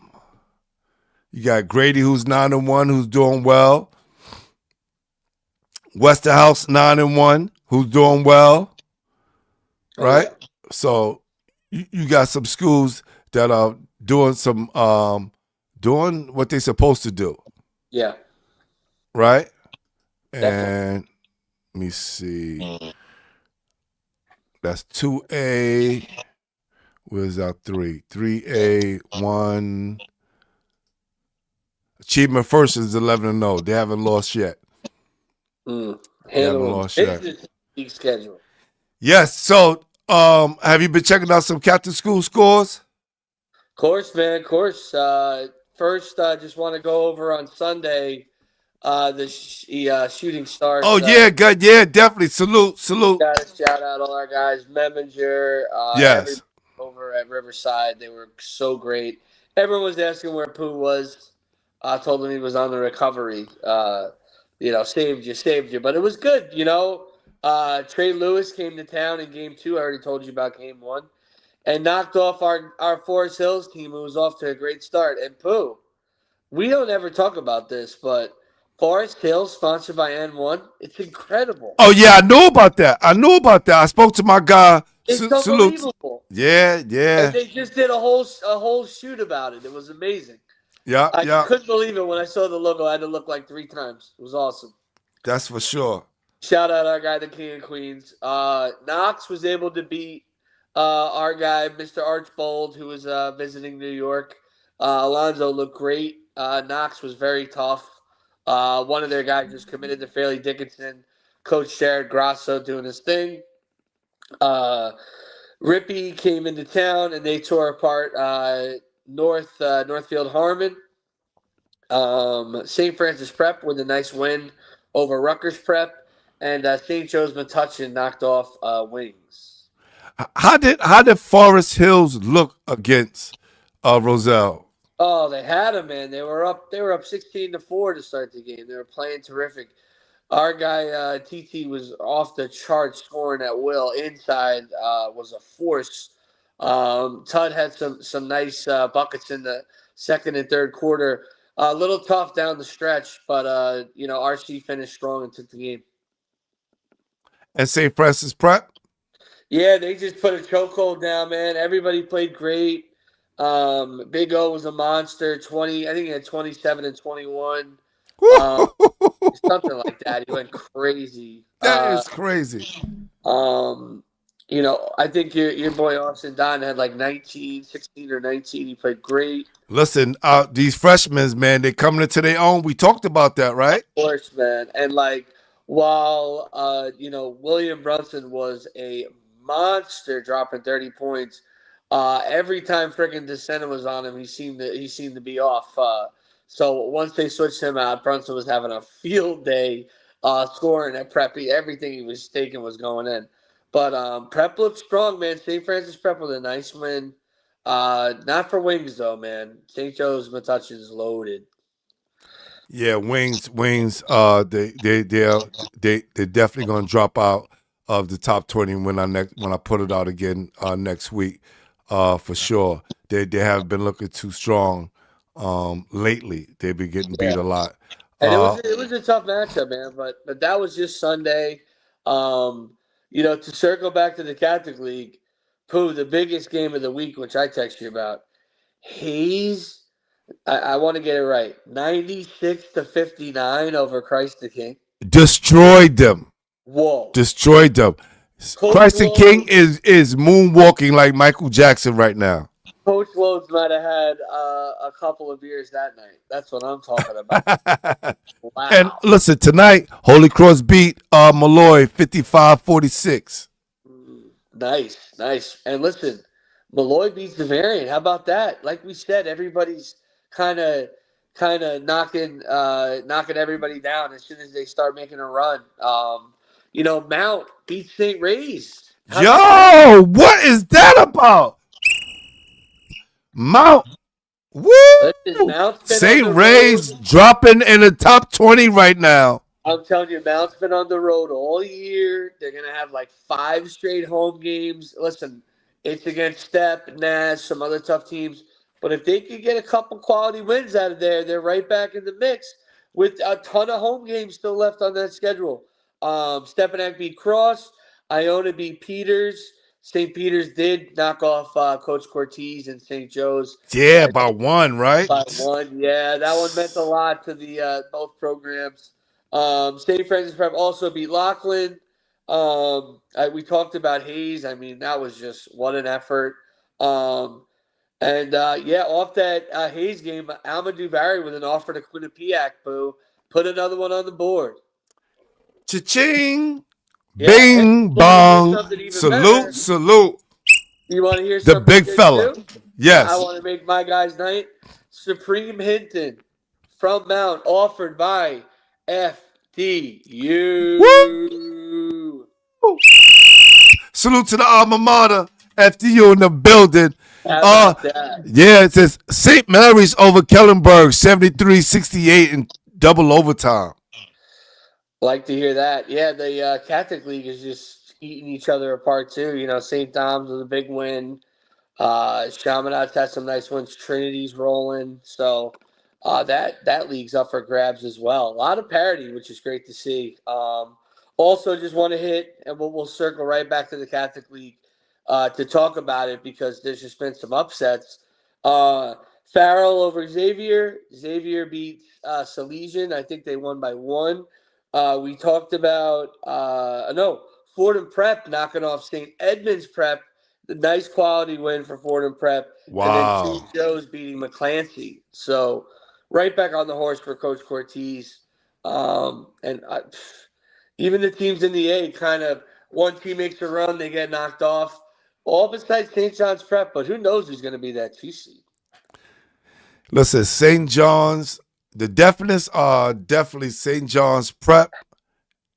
you got Grady, who's 9-1, who's doing well. Westerhouse 9-1, who's doing well. Oh Right. yeah, So you got some schools that are doing what they're supposed to do. yeah, Right. definitely. And let me see. That's 2A. Where's our 3? 3A, 1. Achievement First is 11-0. They haven't lost yet. They haven't Handling lost yet. business league schedule. Yes. So, have you been checking out some Captain School scores? Course, man, course. First, just want to go over on Sunday. The shooting Oh stars. yeah, good. Yeah, definitely. Salute. Got to shout out all our guys, Meminger, everybody Yes. over at Riverside. They were so great. Everyone was asking where Pooh was. I told him he was on the recovery. Saved you. But it was good. Trey Lewis came to town in game 2. I already told you about game 1. And knocked off our Forest Hills team, who was off to a great start. And Pooh, we don't ever talk about this, but Forest Hills, sponsored by N1, it's incredible. Oh yeah, I knew about that. I spoke to my guy. It's Salute. unbelievable. Yeah, And yeah. they just did a whole shoot about it. It was amazing. Yeah, I yeah. couldn't believe it when I saw the logo. I had to look like 3 times. It was awesome. That's for sure. Shout out our guy, the King of Queens. Knox was able to beat our guy, Mr. Archbold, who was visiting New York. Alonzo looked great. Knox was very tough. One of their guys just committed to Fairleigh Dickinson. Coach Jared Grasso doing his thing. Rippy came into town and they tore apart Northfield Harmon. St. Francis Prep with a nice win over Rutgers Prep, and St. Joe's Metuchen knocked off Wings. How did Forest Hills look against Roselle? Oh, they had him, man. They were up 16-4 to start the game. They were playing terrific. Our guy TT was off the charts scoring at will. Inside was a force. Tud had some nice buckets in the second and third quarter. A little tough down the stretch, but RC finished strong and took the game. And St. Francis Prep? Yeah, they just put a chokehold down, man. Everybody played great. Big O was a monster. I think he had 27 and 21. Something like that. He went crazy. That is crazy. I think your boy Austin Don had like 16 or 19. He played great. Listen, these freshmen, man, they coming into their own. We talked about that, right? Of course, man. And while William Brunson was a monster dropping 30 points, every time freaking Descendant was on him, he seemed to be off. So once they switched him out, Brunson was having a field day scoring at Preppy. Everything he was taking was going in. But Prep looked strong, man. St. Francis Prep with a nice win. Not for Wings though, man. St. Joe's Metuchen is loaded. Yeah, Wings. They're definitely gonna drop out of the top 20 when I put it out again next week, for sure. They have been looking too strong lately. They've been getting beat a lot. And it was a tough matchup, man. But that was just Sunday. To circle back to the Catholic League, Pooh, the biggest game of the week, which I text you about, Hayes. I want to get it right. 96-59 over Christ the King. Destroyed them. Whoa. Destroyed them. Christ the King is moonwalking like Michael Jackson right now. Coach Loads might have had a couple of beers that night. That's what I'm talking about. Wow. And listen, tonight, Holy Cross beat Malloy 55-46. Nice. And listen, Malloy beats the Variant. How about that? Like we said, everybody's kind of kind of knocking everybody down as soon as they start making a run. Mount beat St. Ray's. How about that? Yo, what is that about? Mount, Listen, woo! Mount's been on St. the Ray's road. dropping in the top 20 right now. I'm telling you, Mount's been on the road all year. They're gonna have like 5 straight home games. Listen, it's against Step, Nash, some other tough teams. But if they could get a couple quality wins out of there, they're right back in the mix with a ton of home games still left on that schedule. Stepanak beat Cross. Iona beat Peters. St. Peter's did knock off Coach Cortez and St. Joe's Yeah, by one, right? by one. Yeah, that one meant a lot to the both programs. St. Francis Prep also beat Lachlan. We talked about Hayes. I mean, that was just what an effort. Off that Hayes game, Amadou Barry with an offer to Quinnipiac, boo, put another one on the board. Cha-ching, Yeah, and bing, you want to hear bong, something even better? salute, salute. You want to hear The something big good fella. too? I Yes. want to make my guys' night. Supreme Hinton from Mount, offered by FDU. Woo! Salute to the alma mater. FDU in the building. How about that? Yeah, it says St. Mary's over Kellenberg, 73-68 in double overtime. Like to hear that. Yeah, the Catholic League is just eating each other apart too. St. Dom's with a big win. Chaminade has some nice ones. Trinity's rolling. So that league's up for grabs as well. A lot of parity, which is great to see. Also, just want to hit, and we'll circle right back to the Catholic League to talk about it because there's just been some upsets. Farrell over Xavier. Xavier beat Salesian. I think they won by 1. We talked about Fordham Prep knocking off St. Edmund's Prep. The nice quality win for Fordham Prep. Wow. And then St. Joe's beating McClancy. So right back on the horse for Coach Cortez. Even the teams in the A kind of, one team makes a run, they get knocked off. All besides St. John's Prep, but who knows who's going to be that 2 seed. Listen, St. John's, the definites are definitely St. John's Prep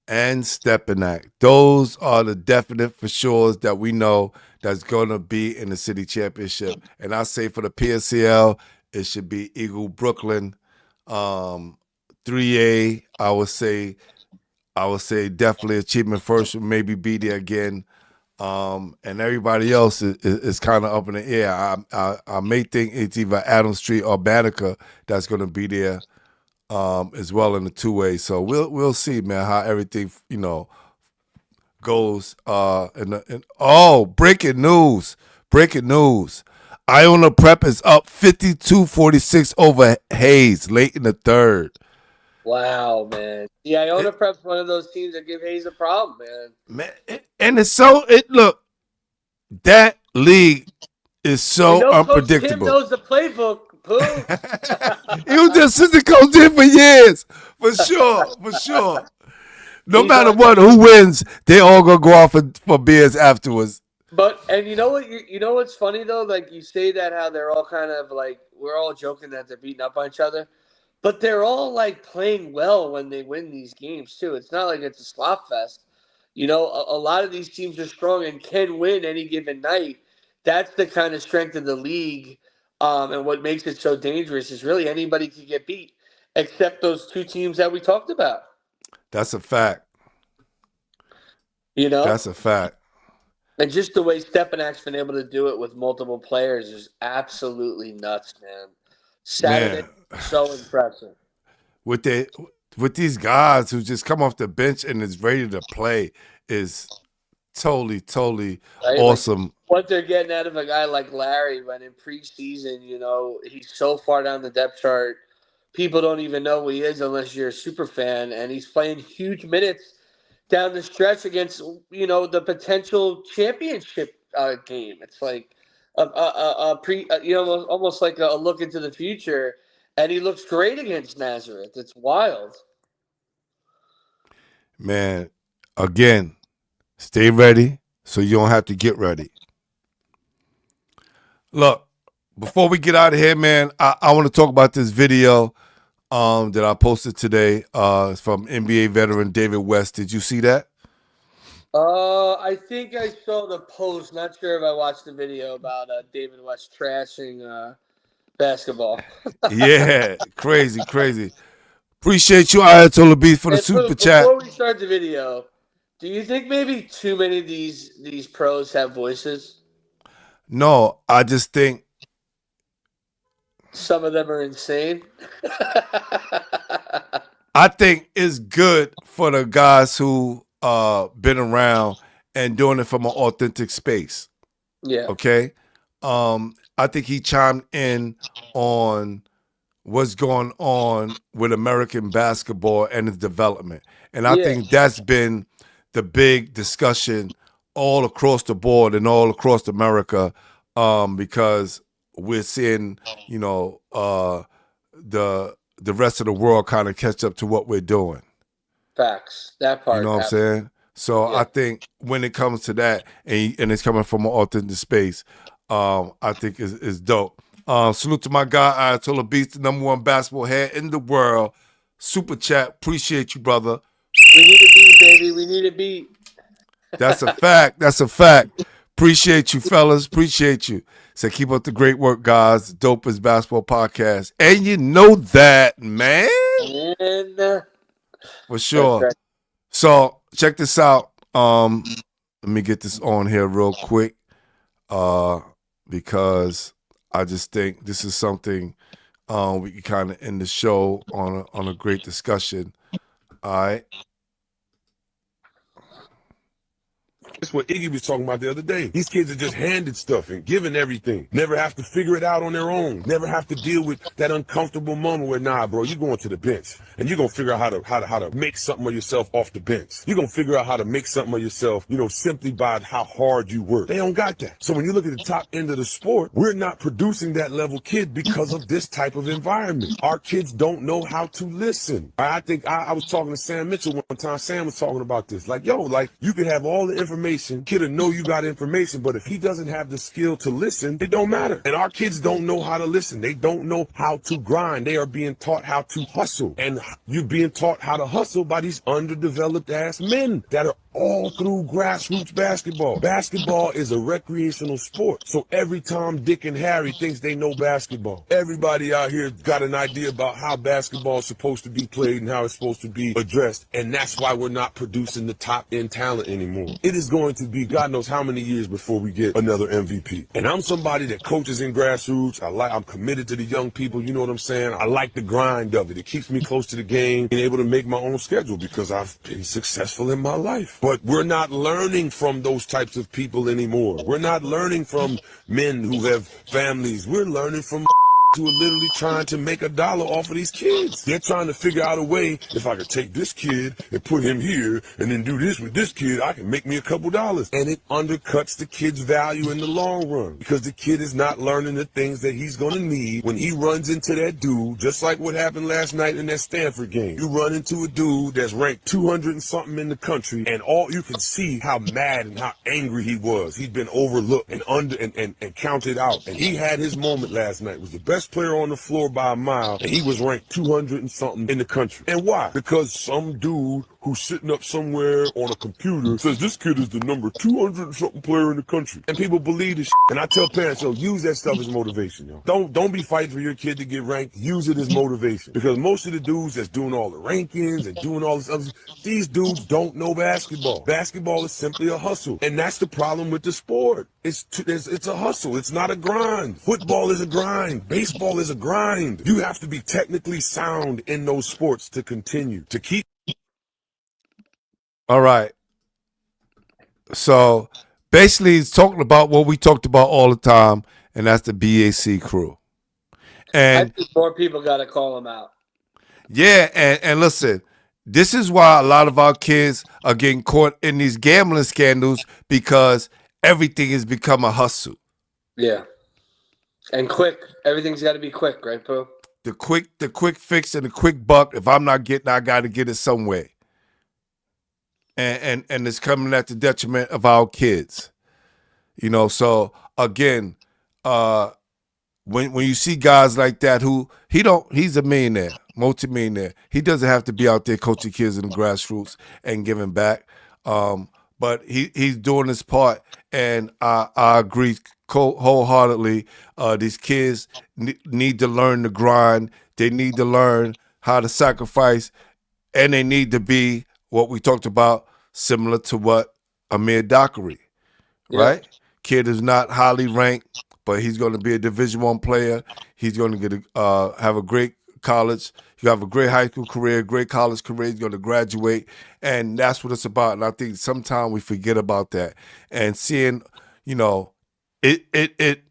and Stepanak. Those are the definite for sure that we know that's going to be in the city championship. And I say for the PSCL, it should be Eagle Brooklyn. 3A, I would say definitely Achievement First would maybe be there again. And everybody else is kind of up in the air. I may think it's either Adams Street or Banneker that's going to be there as well in the 2A. So we'll see, man, how everything goes. Breaking news! Iona Prep is up 52-46 over Hayes late in the 3rd. Wow, man. The Iona Prep's one of those teams that give Hayes a problem, man. And it's look, that league is so unpredictable. Coach Tim knows the playbook, Pooh. He was the assistant coach there for years, for sure. No matter what, who wins, they all gonna go off for beers afterwards. And you know what? You know what's funny though? Like you say that how they're all kind of like we're all joking that they're beating up on each other. But they're all like playing well when they win these games too. It's not like it's a slop fest. A lot of these teams are strong and can win any given night. That's the kind of strength of the league, and what makes it so dangerous is really anybody can get beat, except those 2 teams that we talked about. That's a fact. That's a fact. And just the way Stepanak's been able to do it with multiple players is absolutely nuts, man. Saturday, so impressive. With these guys who just come off the bench and is ready to play is totally right? Awesome. Like what they're getting out of a guy like Larry when in preseason, he's so far down the depth chart, people don't even know who he is unless you're a super fan, and he's playing huge minutes down the stretch against the potential championship game. It's like almost like a look into the future, and he looks great against Nazareth. It's wild. Man, again, stay ready so you don't have to get ready. Look, before we get out of here, man, I want to talk about this video that I posted today. It's from NBA veteran David West. Did you see that? I think I saw the post. Not sure if I watched the video about David West trashing basketball. Yeah, crazy, crazy. Appreciate you, Ayatollah B, for the And super chat. before we start the video, do you think maybe too many of these pros have voices? No, I just think Some of them are insane. it's good for the guys who been around and doing it from an authentic space. Yeah. Okay. I think he chimed in on what's going on with American basketball and its development. And I Yeah. think that's been the big discussion all across the board and all across America, because we're seeing, the rest of the world kind of catch up to what we're doing. Facts. That You part. know what I'm saying? So Yeah. I think when it comes to that, and it's coming from an authentic space, I think is dope. Salute to my guy, Ayatollah Beast, the #1 basketball head in the world. Super chat. Appreciate you, brother. We need a beat, baby. We need a beat. That's a fact. That's a fact. Appreciate you, fellas. Appreciate you. So keep up the great work, guys. Dopest basketball podcast. And you know that, man. And For sure. right. So check this out. Let me get this on here real quick. Because I just think this is something we can kind of end the show on a great discussion. All right. That's what Iggy was talking about the other day. These kids are just handed stuff and given everything. Never have to figure it out on their own. Never have to deal with that uncomfortable moment where, nah, bro, you're going to the bench and you're gonna figure out how to make something of yourself off the bench. You're gonna figure out how to make something of yourself, simply by how hard you work. They don't got that. So when you look at the top end of the sport, we're not producing that level kid because of this type of environment. Our kids don't know how to listen. I think I was talking to Sam Mitchell one time. Sam was talking about this. Like, you could have all the information. Kid will know you got information, but if he doesn't have the skill to listen, it don't matter. And our kids don't know how to listen. They don't know how to grind. They are being taught how to hustle. And you're being taught how to hustle by these underdeveloped ass men that are all through grassroots basketball. Basketball is a recreational sport. So every Tom, Dick, and Harry thinks they know basketball. Everybody out here got an idea about how basketball is supposed to be played and how it's supposed to be addressed. And that's why we're not producing the top end talent anymore. It is going to be God knows how many years before we get another MVP. And I'm somebody that coaches in grassroots. I'm committed to the young people. You know what I'm saying? I like the grind of it. It keeps me close to the game, being able to make my own schedule because I've been successful in my life. But we're not learning from those types of people anymore. We're not learning from men who have families. We're learning from who are literally trying to make $1 off of these kids. They're trying to figure out a way, if I could take this kid and put him here and then do this with this kid, I can make me a couple dollars. And it undercuts the kid's value in the long run because the kid is not learning the things that he's going to need when he runs into that dude, just like what happened last night in that Stanford game. You run into a dude that's ranked 200 and something in the country, and all you can see how mad and how angry he was. He'd been overlooked and and counted out. And he had his moment last night. It was the best player on the floor by a mile, and he was ranked 200 and something in the country. And why? Because some dude who's sitting up somewhere on a computer says this kid is the number 200 and something player in the country. And people believe this shit. And I tell parents, use that stuff as motivation, yo. Don't be fighting for your kid to get ranked. Use it as motivation. Because most of the dudes that's doing all the rankings and doing all this other stuff, these dudes don't know basketball. Basketball is simply a hustle. And that's the problem with the sport. It's a hustle. It's not a grind. Football is a grind. Baseball is a grind. You have to be technically sound in those sports to continue, to keep. All right. So basically, he's talking about what we talked about all the time, and that's the BAC crew. And I think more people got to call him out. yeah, and listen, this is why a lot of our kids are getting caught in these gambling scandals because everything has become a hustle. Yeah. And quick. Everything's got to be quick, right, Pooh? The quick fix and the quick buck. If I'm not getting, I got to get it some way. And it's coming at the detriment of our kids. So again, when you see guys like that he's a millionaire. multimillionaire. He doesn't have to be out there coaching kids in the grassroots and giving back. But he's doing his part, and I agree wholeheartedly. These kids need to learn the grind. They need to learn how to sacrifice, and they need to be what we talked about, similar to what Amir Dockery, right? Yep. Kid is not highly ranked, but he's going to be a Division I player. He's going to have a great college. You have a great high school career, great college career. He's going to graduate, and that's what it's about. And I think sometimes we forget about that. And seeing, you know, it.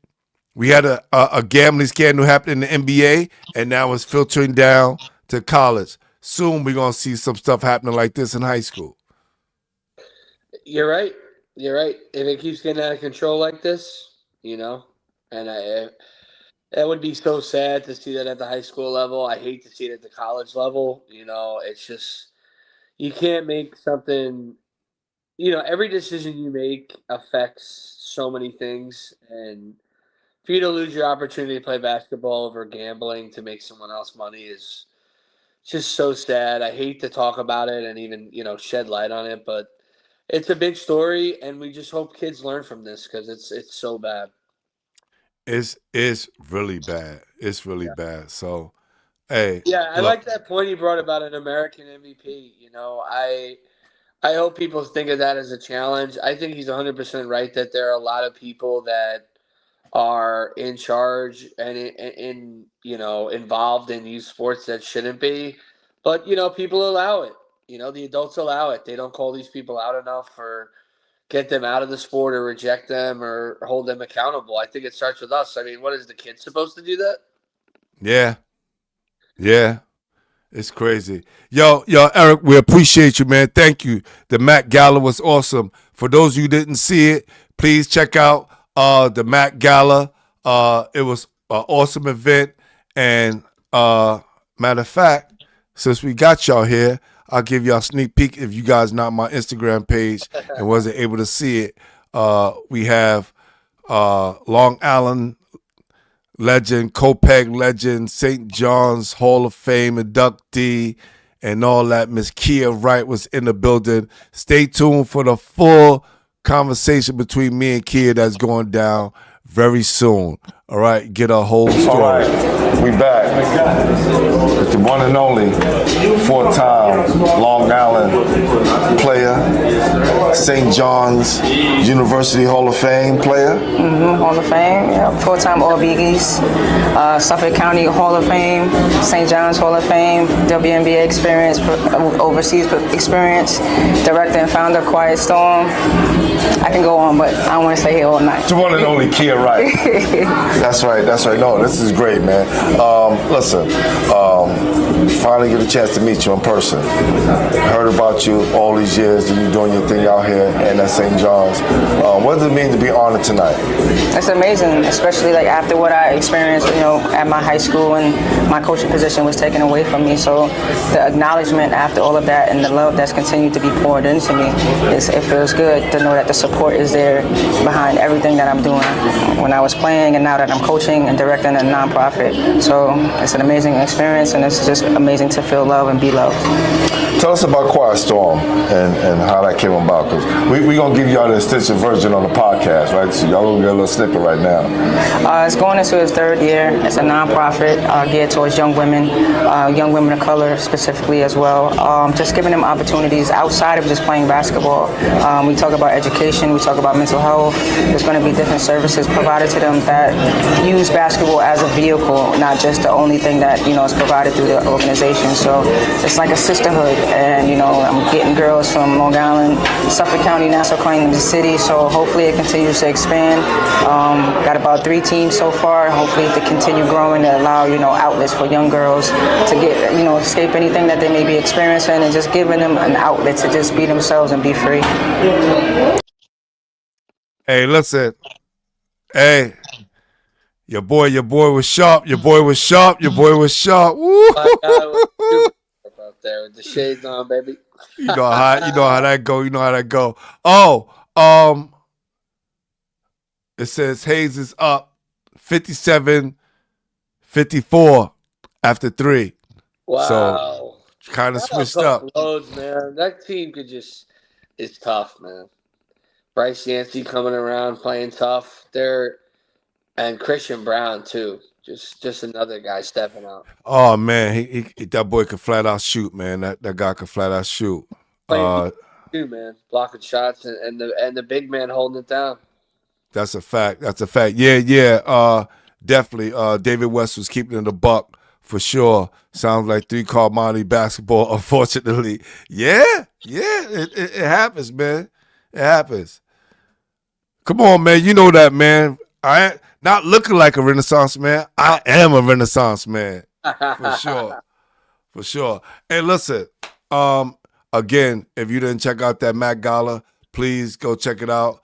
We had a gambling scandal happen in the NBA, and now it's filtering down to college. Soon we're gonna see some stuff happening like this in high school. You're right. You're right. If it keeps getting out of control like this, and that would be so sad to see that at the high school level. I hate to see it at the college level. It's just you can't make something. Every decision you make affects so many things, and for you to lose your opportunity to play basketball over gambling to make someone else money is just so sad. I hate to talk about it and even, shed light on it, but it's a big story, and we just hope kids learn from this because it's so bad. It's really bad. It's really bad. So, hey, Yeah, I look, like that point you brought about an American MVP. I hope people think of that as a challenge. I think he's 100% right that there are a lot of people that are in charge and involved in youth sports that shouldn't be, but people allow it. The adults allow it. They don't call these people out enough or get them out of the sport or reject them or hold them accountable. I think it starts with us. I mean, what is the kid supposed to do that? yeah, yeah. It's crazy. Yo, Eric, we appreciate you, man. Thank you. The Mac Gala was awesome. For those of you who didn't see it, please check out the Mac Gala. It was an awesome event. And matter of fact, since we got y'all here, I'll give y'all a sneak peek if you guys not my Instagram page and wasn't able to see it. We have Long Island legend, Copeg legend, St. John's Hall of Fame inductee, and all that. Miss Kia Wright was in the building. Stay tuned for the full conversation between me and Kia that's going down very soon. All right, get a whole story. All right, we back with the one and only four-time Long Island player, St. John's University Hall of Fame player. Hall of Fame, yeah. Full-time All-Biggies, Suffolk County Hall of Fame, St. John's Hall of Fame, WNBA experience, overseas experience, director and founder of Quiet Storm. I can go on, but I don't want to stay here all night. The one and only Kia Wright. That's right. No, this is great, man. Listen, finally get a chance to meet you in person. Heard about you all these years that you're doing your thing out here and at St. John's. What does it mean to be honored tonight? It's amazing, especially like after what I experienced, at my high school and my coaching position was taken away from me. So the acknowledgement after all of that and the love that's continued to be poured into me, it feels good to know that the support is there behind everything that I'm doing. When I was playing and now that I'm coaching and directing a nonprofit. So it's an amazing experience, and it's just amazing to feel love and be loved. Tell us about Quiet Storm and how that came about, because we're going to give y'all the extensive version on the podcast, right? So y'all going to get a little snippet right now. It's going into its third year. It's a nonprofit geared towards young women of color specifically as well. Just giving them opportunities outside of just playing basketball. We talk about education, we talk about mental health. There's going to be different services provided to them that use basketball as a vehicle, not just the only thing that is provided through the organization. So it's like a sisterhood, and I'm getting girls from Long Island, Suffolk County, Nassau County, the city. So hopefully it continues to expand. Got about 3 teams so far. Hopefully to continue growing to allow outlets for young girls to get escape anything that they may be experiencing, and just giving them an outlet to just be themselves and be free. Hey, listen. Hey, your boy was sharp. Your boy was sharp. Woo! My God, was super out there with the shades on, baby. You know how that go. Oh, it says Hayes is up 57-54 after 3. So Wow. kind of Shout out switched Coach up. Rhodes, man. That team could just it's tough, man. Bryce Yancey coming around playing tough. And Christian Brown too. Just another guy stepping up. Oh man, that boy could flat out shoot, man. That guy could flat out shoot. Playing defense too, man. Blocking shots and the big man holding it down. That's a fact. That's a fact. Yeah. Definitely. David West was keeping it a buck for sure. Sounds like 3-card Monty basketball, unfortunately. Yeah. It happens, man. It happens. Come on, man. You know that, man. I ain't not looking like a Renaissance man. I am a Renaissance man. For sure. For sure. Hey, listen. Again, if you didn't check out that Mac Gala, please go check it out.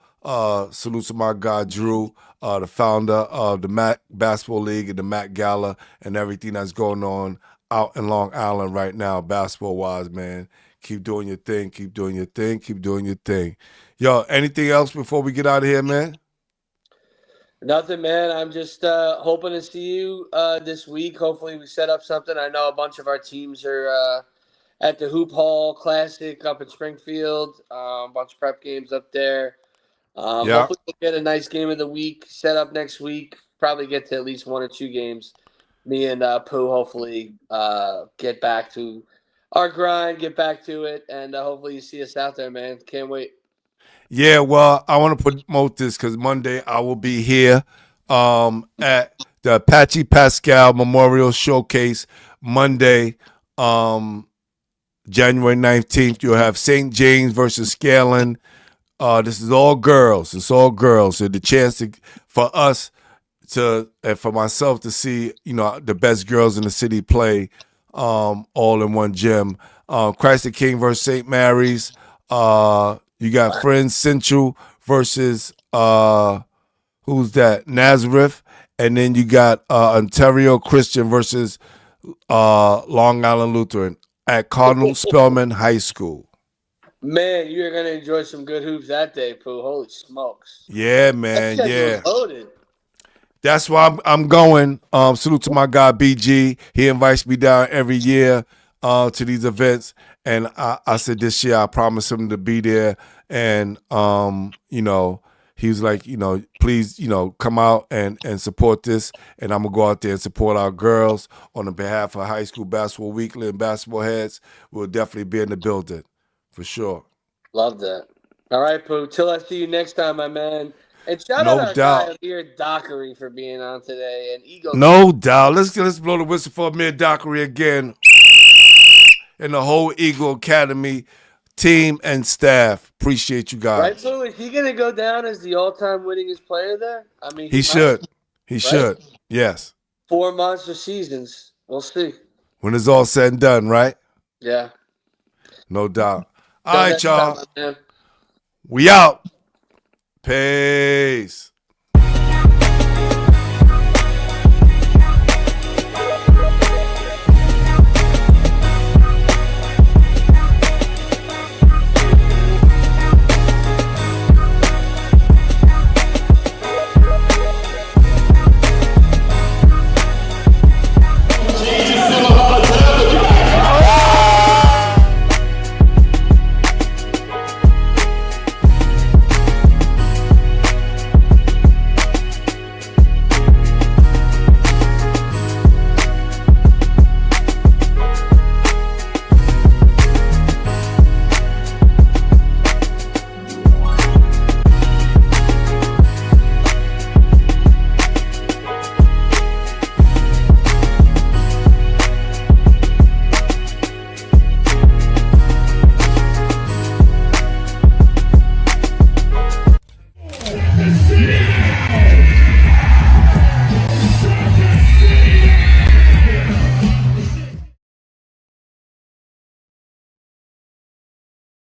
Salute to my guy Drew, the founder of the Mac Basketball League and the Mac Gala and everything that's going on out in Long Island right now, basketball wise, man. Keep doing your thing. Keep doing your thing. Keep doing your thing. Yo, anything else before we get out of here, man? Nothing, man. I'm just hoping to see you this week. Hopefully, we set up something. I know a bunch of our teams are at the Hoop Hall Classic up in Springfield. A bunch of prep games up there. Yeah. Hopefully, we'll get a nice game of the week set up next week. Probably get to at least 1 or 2 games. Me and Pooh hopefully get back to our grind, get back to it, and hopefully you see us out there, man. Can't wait. Yeah, well, I want to promote this because Monday I will be here at the Apache Pascal Memorial Showcase. Monday, January 19th, you'll have St. James versus Scaling. This is all girls. It's all girls. So the chance for us to and for myself to see, the best girls in the city play all in one gym. Christ the King versus St. Mary's. You got Friends Central versus who's that? Nazareth. And then you got Ontario Christian versus Long Island Lutheran at Cardinal Spellman High School. Man, you're gonna enjoy some good hoops that day, Pooh. Holy smokes! Yeah, man. That Yeah. loaded. That's why I'm going. Salute to my guy BG. He invites me down every year to these events, and I said this year I promised him to be there, and he was like, please, come out and support this, and I'm gonna go out there and support our girls on the behalf of High School Basketball Weekly and Basketball Heads. We'll definitely be in the building for sure. Love that. All right, Pooh. Till I see you next time, my man. And shout No out our doubt. guy Amir Dockery for being on today. And Ego. No doubt. Let's blow the whistle for Amir Dockery again. And the whole Eagle Academy team and staff. Appreciate you guys. Right, Pooh? Is he gonna go down as the all-time winningest player there? I mean, He should. He should. Yes. 4 monster seasons. We'll see. When it's all said and done, right? Yeah. No doubt. All Till right, next y'all. time, my man. We out. Peace.